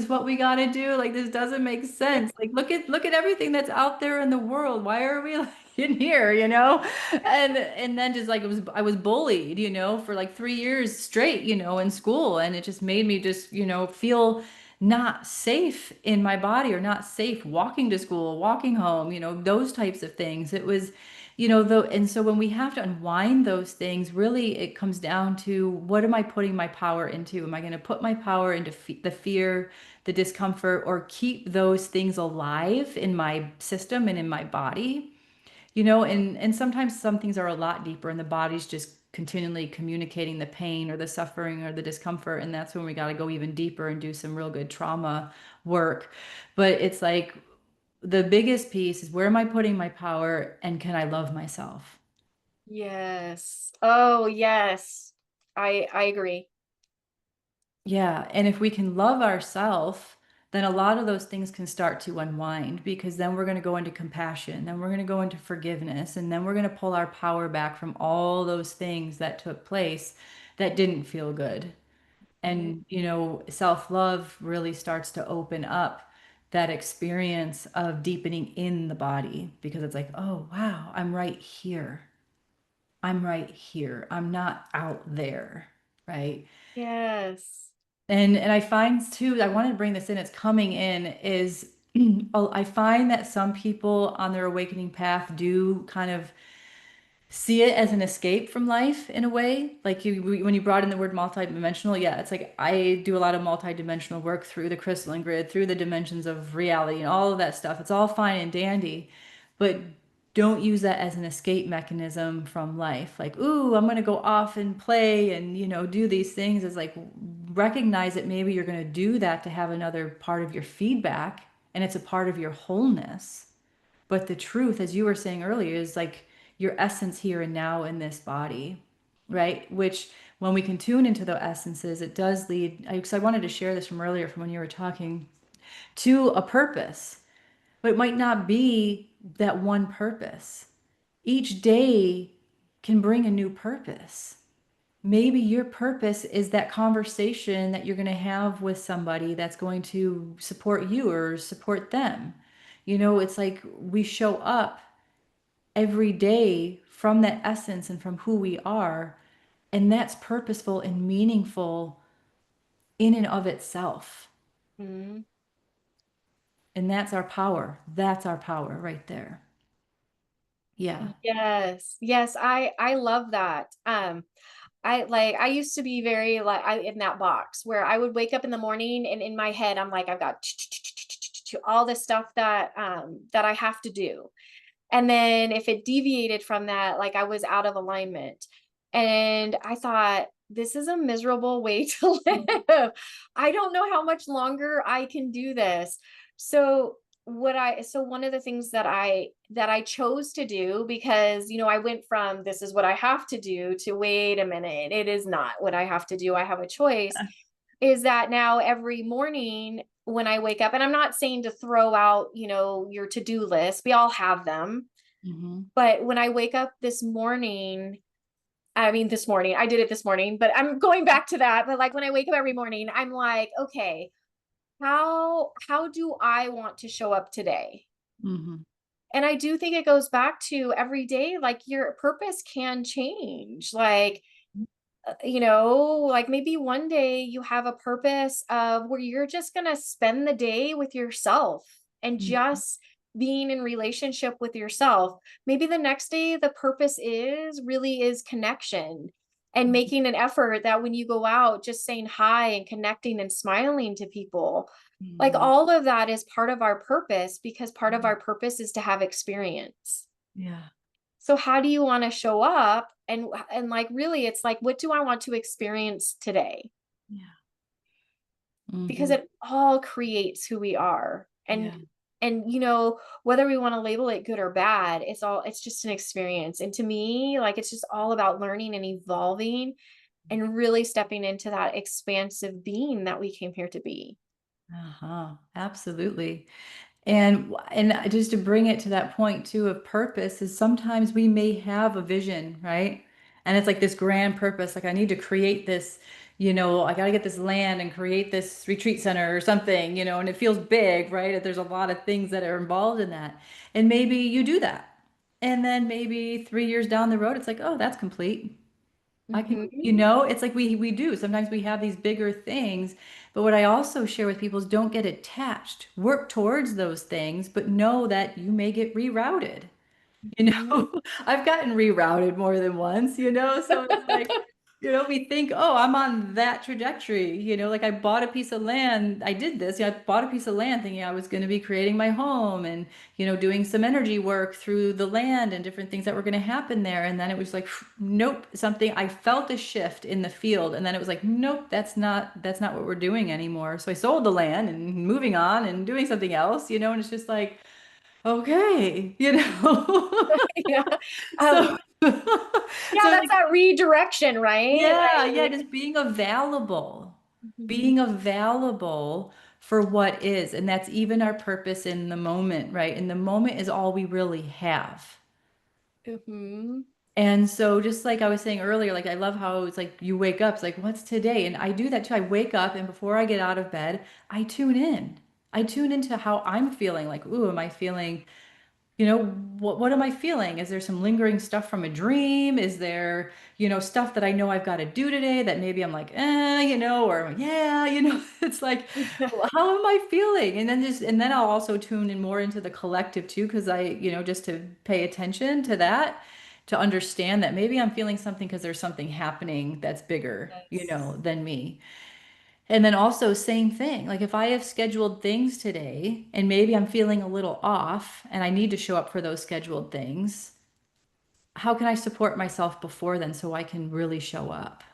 what we got to do? Like this doesn't make sense. Like look at everything that's out there in the world. Why are we like in here, And then just like I was bullied, for like 3 years straight, in school, and it just made me just, feel not safe in my body, or not safe walking to school, walking home, those types of things. It was, though. And so when we have to unwind those things, really it comes down to, what am I putting my power into? Am I going to put my power into the fear, the discomfort, or keep those things alive in my system and in my body? And sometimes some things are a lot deeper, and the body's just continually communicating the pain or the suffering or the discomfort, and that's when we got to go even deeper and do some real good trauma work. But it's like the biggest piece is, where am I putting my power, and can I love myself? Yes. Oh, yes. I agree. Yeah, and if we can love ourselves, then a lot of those things can start to unwind, because then we're going to go into compassion, then we're going to go into forgiveness, and then we're going to pull our power back from all those things that took place that didn't feel good. Mhm. And, self-love really starts to open up that experience of deepening in the body, because it's like, oh, wow, I'm right here. I'm right here. I'm not out there, right? Yes. And I find too, I wanted to bring this in, it's coming in, is I find that some people on their awakening path do kind of see it as an escape from life in a way. Like when you brought in the word multidimensional, yeah, it's like I do a lot of multidimensional work through the crystalline grid, through the dimensions of reality and all of that stuff. It's all fine and dandy, but don't use that as an escape mechanism from life. Like, ooh, I'm gonna go off and play and, do these things. It's like, recognize that maybe you're gonna do that to have another part of your feedback, and it's a part of your wholeness. But the truth, as you were saying earlier, is like your essence here and now in this body, right? Which, when we can tune into the essences, it does lead. Because I wanted to share this from earlier, from when you were talking, to a purpose, but it might not be that one purpose. Each day can bring a new purpose. Maybe your purpose is that conversation that you're going to have with somebody that's going to support you or support them. It's like we show up every day from that essence and from who we are. And that's purposeful and meaningful in and of itself. Mhm. And that's our power. That's our power right there. Yeah. Yes. Yes, I love that. I used to be very like in that box where I would wake up in the morning and in my head I'm like I've got all this stuff that I have to do. And then if it deviated from that, like I was out of alignment. And I thought, this is a miserable way to live. I don't know how much longer I can do this. So so one of the things that I chose to do, because I went from this is what I have to do to wait a minute, it is not what I have to do. I have a choice, is that now every morning when I wake up, and I'm not saying to throw out, your to-do list, we all have them. Hmm. But when I wake up this morning, I mean, this morning, I did it this morning, but I'm going back to that. But like when I wake up every morning, I'm like, okay, how do I want to show up today? Hmm. And I do think it goes back to every day, like your purpose can change. Like, like maybe one day you have a purpose of where you're just going to spend the day with yourself and just being in relationship with yourself. Maybe the next day the purpose is really is connection. and making an effort that when you go out, just saying hi and connecting and smiling to people. Like Mhm. all of that is part of our purpose, because part of our purpose is to have experience. Yeah. So how do you want to show up? And like really it's like, what do I want to experience today? Yeah. Because Hmm. it all creates who we are. Yeah. And you know, whether we want to label it good or bad, it's just an experience. And to me, like it's just all about learning and evolving and really stepping into that expansive being that we came here to be. Uh-huh. Absolutely. And just to bring it to that point too of purpose is sometimes we may have a vision, right? And it's like this grand purpose, like I need to create this, I got to get this land and create this retreat center or something, and it feels big, right? There's a lot of things that are involved in that. And maybe you do that. And then maybe 3 years down the road, it's like, oh, that's complete. I can, Hmm. it's like we do. Sometimes we have these bigger things, but what I also share with people is don't get attached. Work towards those things, but know that you may get rerouted. Hmm. I've gotten rerouted more than once, so it's like, we think, oh, I'm on that trajectory, like I bought a piece of land. I did this. Yeah, I bought a piece of land thinking I was going to be creating my home and, doing some energy work through the land and different things that were going to happen there. And then it was like, nope, something, I felt a shift in the field. And then it was like, nope, that's not what we're doing anymore. So I sold the land and moving on and doing something else, and it's just like, okay, Yeah. So, Yeah, so that's like, that redirection, right? yeah, yeah, Like, just being mhm. available for what is. And that's even our purpose in the moment, right? And the moment is all we really have. Mhm. And so just like I was saying earlier, like I love how it's like you wake up, it's like, what's today? And I do that too. I wake up and before I get out of bed, I tune in. I tune into how I'm feeling. Like, ooh, am I feeling what am I feeling? Is there some lingering stuff from a dream? Is there, stuff that I know I've got to do today that maybe I'm like, or yeah, it's like, well, how am I feeling? And then I'll also tune in more into the collective too, because just to pay attention to that, to understand that maybe I'm feeling something because there's something happening that's bigger, Yes. than me. And then also same thing. Like if I have scheduled things today and maybe I'm feeling a little off and I need to show up for those scheduled things, how can I support myself before then so I can really show up?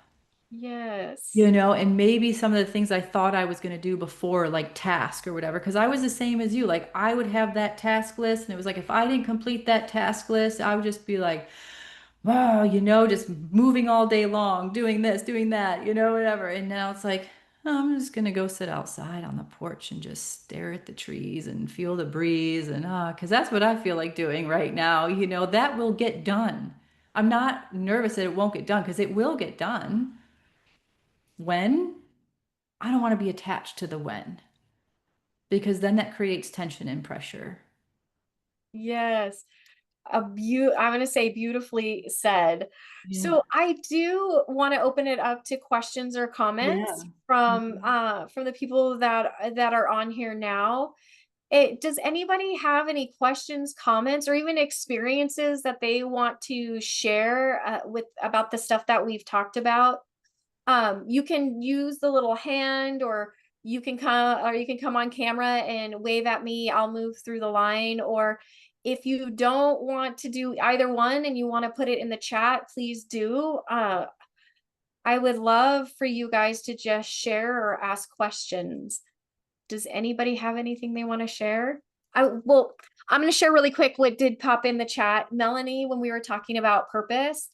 Yes. And maybe some of the things I thought I was going to do before, like task or whatever, because I was the same as you. Like I would have that task list, and it was like if I didn't complete that task list, I would just be like, wow, just moving all day long, doing this, doing that, whatever. And now it's like, oh, I'm just gonna go sit outside on the porch and just stare at the trees and feel the breeze and because that's what I feel like doing right now. That will get done. I'm not nervous that it won't get done because it will get done. When? I don't want to be attached to the when because then that creates tension and pressure. Yes. I'm going to say beautifully said. Yeah. So I do want to open it up to questions or Yeah. comments Mhm. from the people that are on here now. Does anybody have any questions, comments, or even experiences that they want to share with about the stuff that we've talked about? You can use the little hand, or you can come on camera and wave at me. I'll move through the line. Or if you don't want to do either one and you want to put it in the chat, please do. I would love for you guys to just share or ask questions. Does anybody have anything they want to share? I'm going to share really quick what did pop in the chat. Melanie, when we were talking about purpose,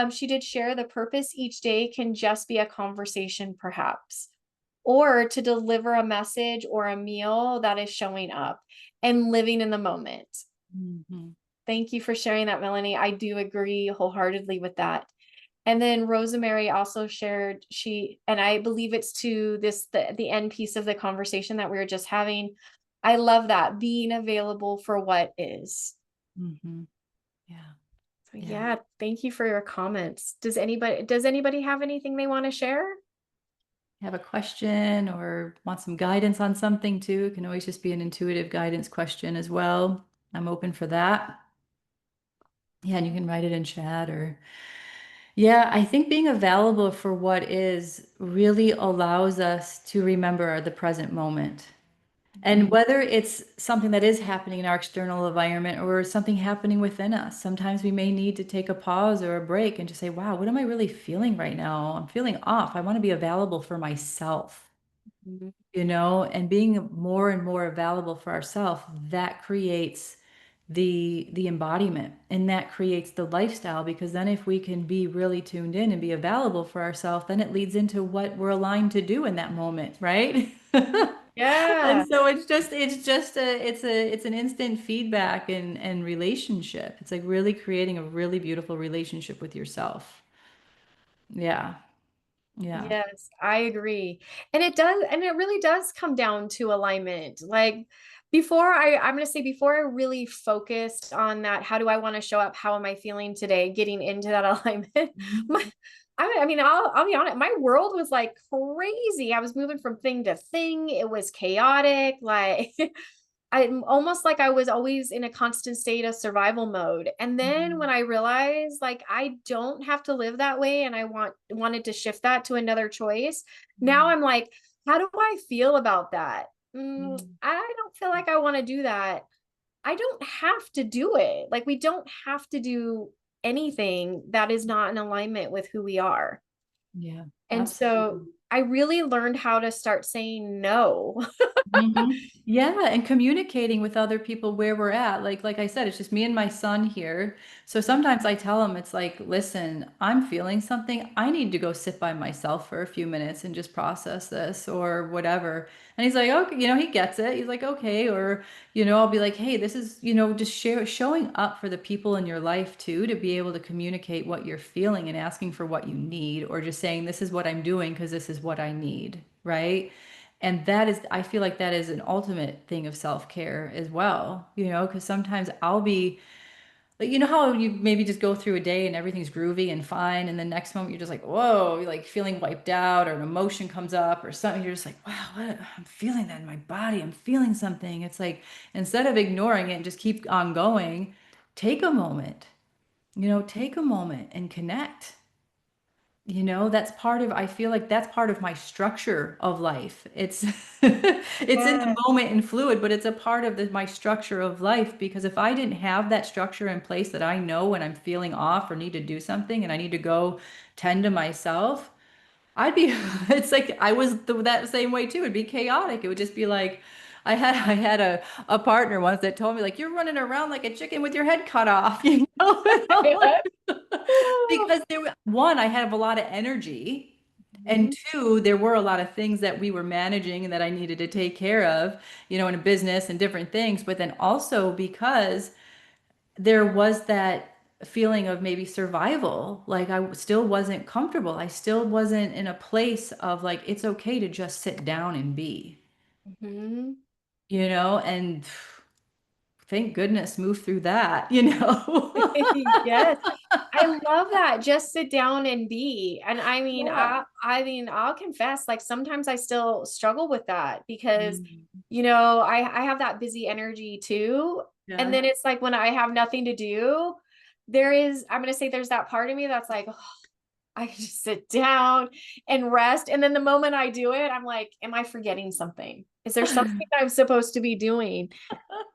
she did share the purpose each day can just be a conversation, perhaps, or to deliver a message or a meal that is showing up and living in the moment. Mhm. Thank you for sharing that, Melanie. I do agree wholeheartedly with that. And then Rosemary also shared and I believe it's to the end piece of the conversation that we were just having. I love that, being available for what is. Mhm. Yeah. So Yeah. yeah, thank you for your comments. Does anybody have anything they want to share? Have a question or want some guidance on something too, it can always just be an intuitive guidance question as well. I'm open for that. Yeah, and you can write it in chat or Yeah, I think being available for what is really allows us to remember the present moment. And Mhm. whether it's something that is happening in our external environment or something happening within us, sometimes we may need to take a pause or a break and just say, wow, what am I really feeling right now? I'm feeling off. I want to be available for myself, Mhm. and being more and more available for ourselves, that creates the embodiment, and that creates the lifestyle, because then if we can be really tuned in and be available for ourselves, then it leads into what we're aligned to do in that moment, right? Yeah. And so it's an instant feedback and relationship. It's like really creating a really beautiful relationship with yourself. Yeah. Yeah. Yes, I agree. And it really does come down to alignment. Like I'm going to say before I really focused on that, how do I want to show up? How am I feeling today? Getting into that alignment. Mhm. My, I mean, I'll be honest, my world was like crazy. I was moving from thing to thing. It was chaotic. Like I'm almost like I was always in a constant state of survival mode. And then when Mhm. I realized like I don't have to live that way and I wanted to shift that to another choice, now Mhm. I'm like, how do I feel about that? Mhm. I don't feel like I want to do that. I don't have to do it. Like we don't have to do anything that is not in alignment with who we are. Yeah, And so absolutely. I really learned how to start saying no. Yeah, and communicating with other people where we're at. Like I said, it's just me and my son here. So sometimes I tell him, it's like, listen, I'm feeling something. I need to go sit by myself for a few minutes and just process this or whatever. And he's like, okay, he gets it. He's like, okay. Or, I'll be like, hey, this is, just showing up for the people in your life too, to be able to communicate what you're feeling and asking for what you need, or just saying, this is what I'm doing because this is what I need. Right. And that is, I feel like that is an ultimate thing of self-care as well, because sometimes I'll be like, how you maybe just go through a day and everything's groovy and fine. And the next moment you're just like, whoa, you're like feeling wiped out, or an emotion comes up or something. You're just like, wow, I'm feeling that in my body. I'm feeling something. It's like, instead of ignoring it and just keep on going, take a moment, take a moment and connect. That's part of, I feel like that's part of my structure of life. It's it's in the Yeah. moment and fluid, but it's a part of my structure of life, because if I didn't have that structure in place, that I know when I'm feeling off or need to do something and I need to go tend to myself, I'd be, it's like I was that same way too. It'd be chaotic. It would just be like, I had a partner once that told me, like, you're running around like a chicken with your head cut off, And I'm like, because one, I have a lot of energy, and Mhm. two, there were a lot of things that we were managing and that I needed to take care of, in a business and different things. But then also because there was that feeling of maybe survival, like I still wasn't comfortable. I still wasn't in a place of like, it's okay to just sit down and be, Mhm. and thank goodness move through that. Yes. I love that. Just sit down and be. And Yeah. I mean, I'll confess, like sometimes I still struggle with that because, Mm. I have that busy energy too. And Yeah. then it's like when I have nothing to do, I'm going to say there's that part of me that's like, oh, I can just sit down and rest. And then the moment I do it, I'm like, am I forgetting something? Is there something I'm supposed to be doing?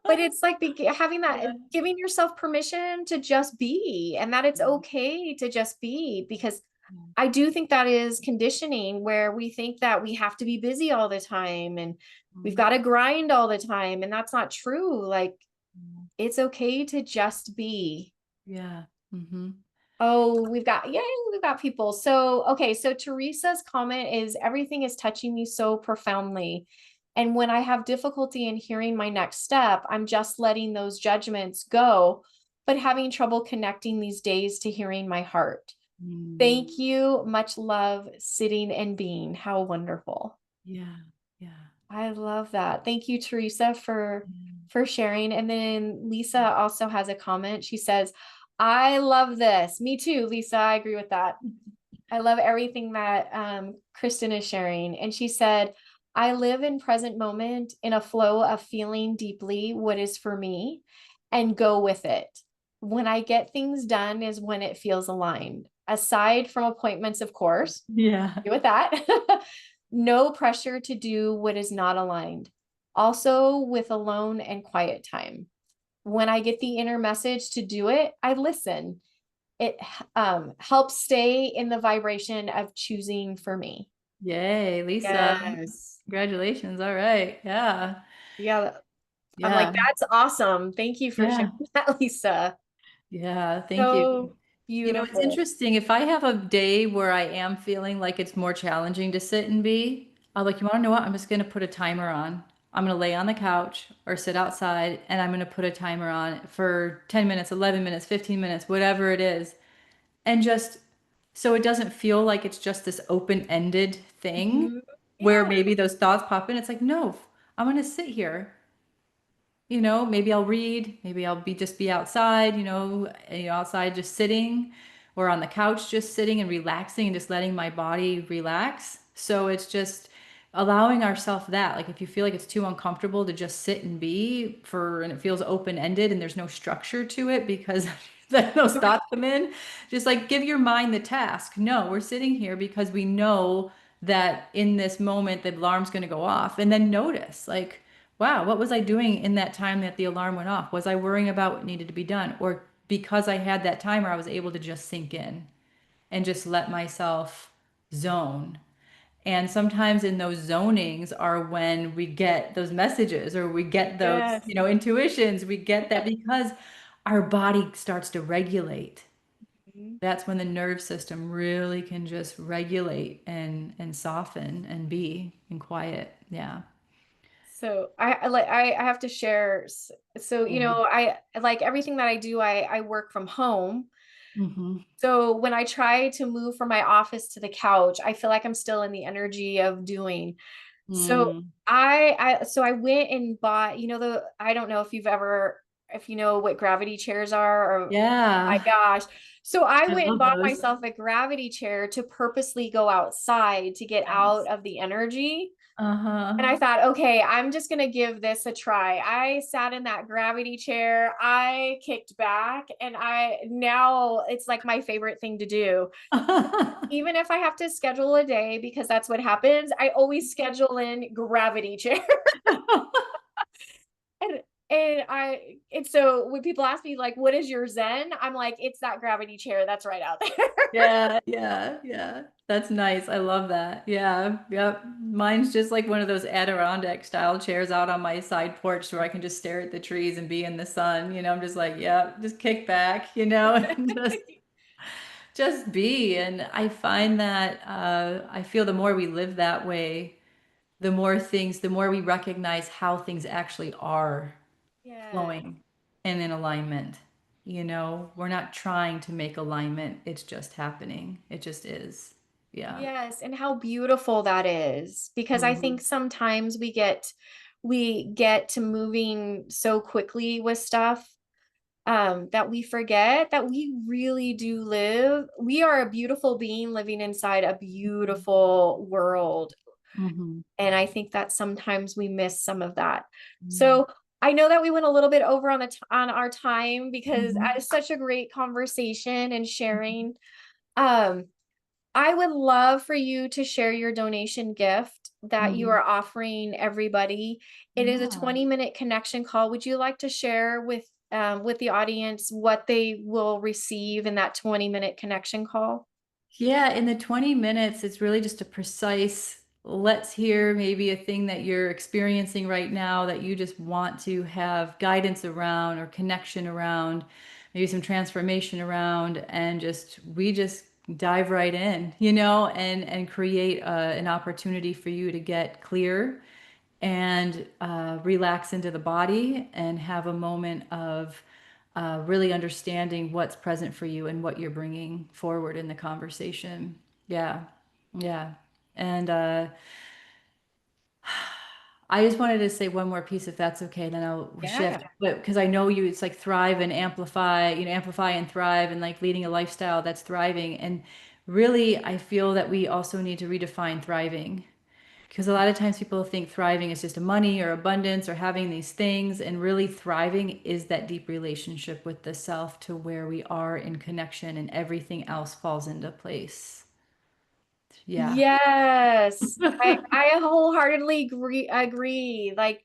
But it's like having that, Yeah. giving yourself permission to just be, and that it's okay to just be, because I do think that is conditioning where we think that we have to be busy all the time and we've Mhm. got to grind all the time. And that's not true. Like it's okay to just be. Yeah. Hmm. Oh, yay, we've got people. So, okay. So Teresa's comment is everything is touching me so profoundly. And when I have difficulty in hearing my next step, I'm just letting those judgments go, but having trouble connecting these days to hearing my heart. Mm. Thank you. Much love, sitting and being. How wonderful. Yeah. Yeah. I love that. Thank you, Teresa, Yeah. for sharing. And then Lisa also has a comment. She says, I love this. Me too, Lisa. I agree with that. I love everything that Kristen is sharing. And she said, I live in present moment in a flow of feeling deeply what is for me and go with it. When I get things done is when it feels aligned. aside from appointments, of course, Yeah. with that. No pressure to do what is not aligned. Also, with alone and quiet time. When I get the inner message to do it, I listen. It helps stay in the vibration of choosing for me. Yay, Lisa. Yes. Congratulations. All right. Yeah. Yeah. I'm like, Yeah. that's awesome. Thank you for sharing Yeah. that, Lisa. Yeah. Thank you. So You know, it's beautiful. interesting. If I have a day where I am feeling like it's more challenging to sit and be, I'm like, you want to know what? I'm just going to put a timer on. I'm going to lay on the couch or sit outside and I'm going to put a timer on for 10 minutes, 11 minutes, 15 minutes, whatever it is. And just so it doesn't feel like it's just this open-ended thing Mhm. where Yeah. maybe those thoughts pop in. It's like, no, I'm going to sit here. You know, maybe I'll read, maybe I'll be just be outside, outside just sitting or on the couch just sitting and relaxing and just letting my body relax. So it's just allowing ourselves that. Like if you feel like it's too uncomfortable to just sit and be for and it feels open-ended and there's no structure to it because then those thoughts come in, just like give your mind the task. No, we're sitting here because we know that in this moment the alarm's going to go off and then notice like wow, what was I doing in that time that the alarm went off? Was I worrying about what needed to be done? Or because I had that timer, I was able to just sink in and just let myself zone. And sometimes in those zonings are when we get those messages or we get those, Yes. intuitions. We get that because our body starts to regulate. Mhm. That's when the nerve system really can just regulate and soften and be in quiet. Yeah. So I have to share. So, Yeah. I like everything that I do, I work from home. Mm-hmm. So when I try to move from my office to the couch, I feel like I'm still in the energy of doing. So Mm. I went and bought, I don't know if you know what gravity chairs are or my Yeah, gosh. So I I went and love bought those. myself a gravity chair to purposely go outside to get out Yes. of the energy. And Uh-huh. I thought, okay, I'm just going to give this a try. I sat in that gravity chair. I kicked back and now it's like my favorite thing to do. Even if I have to schedule a day because that's what happens, I always schedule in gravity chair. and and so when people ask me like what is your zen, I'm like it's that gravity chair that's right out there. Yeah, yeah, yeah. That's nice. I love that. Yeah, yep. Mine's just like one of those Adirondack style chairs out on my side porch where I can just stare at the trees and be in the sun. I'm just like, yeah, just kick back, and just be. And I find that I feel the more we live that way, the more we recognize how things actually are Yes. flowing and in alignment. We're not trying to make alignment. It's just happening. It just is. Yeah. Yes, and how beautiful that is because I think Mhm. sometimes we get to moving so quickly with stuff that we forget that we really do live. We are a beautiful being living inside a beautiful world. Mhm. And I think that sometimes we miss some of that. Mhm. So I know that we went a little bit over on our time because Mhm. it's such a great conversation and sharing. Um, I would love for you to share your donation gift that you Mhm. are offering everybody. It is a Yeah. 20-minute connection call. Would you like to share with the audience what they will receive in that 20-minute connection call? Yeah, in the 20 minutes, it's really just a precise, let's hear maybe a thing that you're experiencing right now that you just want to have guidance around or connection around, maybe some transformation around, and we just dive right in, and create an opportunity for you to get clear and relax into the body and have a moment of really understanding what's present for you and what you're bringing forward in the conversation. Yeah, yeah. And I just wanted to say one more piece, if that's okay, then I'll shift. Yeah. But because I know you, it's like thrive and amplify, amplify and thrive, and like leading a lifestyle that's thriving. And really, I feel that we also need to redefine thriving Because a lot of times people think thriving is just money or abundance or having these things, and really thriving is that deep relationship with the self to where we are in connection and everything else falls into place. Yeah. Yes. I wholeheartedly agree. Like,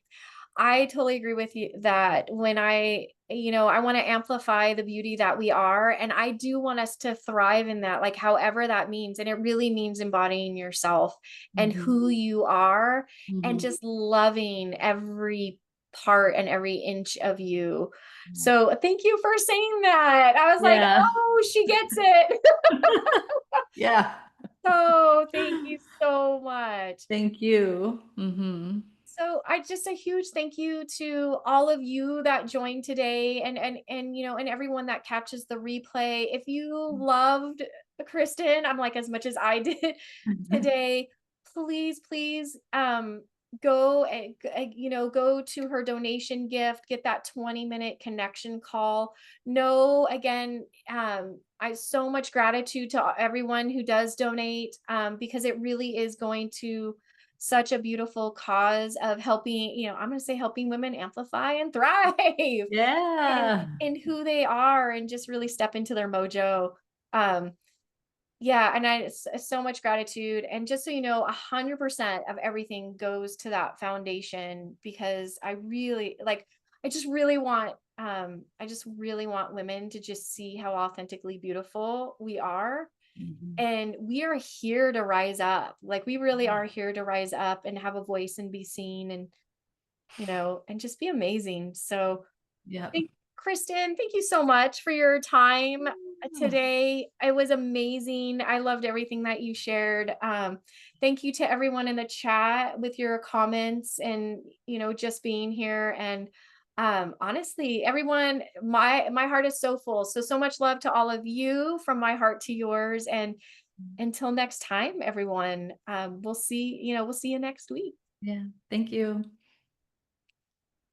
I totally agree with you that when I want to amplify the beauty that we are, and I do want us to thrive in that, like however that means. And it really means embodying yourself and Mhm. who you are and Mhm. just loving every part and every inch of you. Yeah. So thank you for saying that. I was like, Yeah. oh, she gets it. Yeah. So thank you so much. Thank you. Mhm. So I just a huge thank you to all of you that joined today and and everyone that catches the replay. If you loved Kristen, I'm like as much as I did today, please go and go to her donation gift, get that 20-minute connection call. No, again, I so much gratitude to everyone who does donate because it really is going to such a beautiful cause of helping, I'm going to say helping women amplify and thrive Yeah. in who they are and just really step into their mojo. Um, yeah, and so much gratitude. And just so you know, 100% of everything goes to that foundation because I just really want women to just see how authentically beautiful we are, Mhm. and we are here to rise up. Like we really are here to rise up and have a voice and be seen and, and just be amazing. So Yep. Kristen, thank you so much for your time Yeah. today. It was amazing. I loved everything that you shared. Thank you to everyone in the chat with your comments and, just being here. And honestly, everyone, my heart is so full. So much love to all of you from my heart to yours. And until next time, everyone, we'll see you next week. Yeah. Thank you.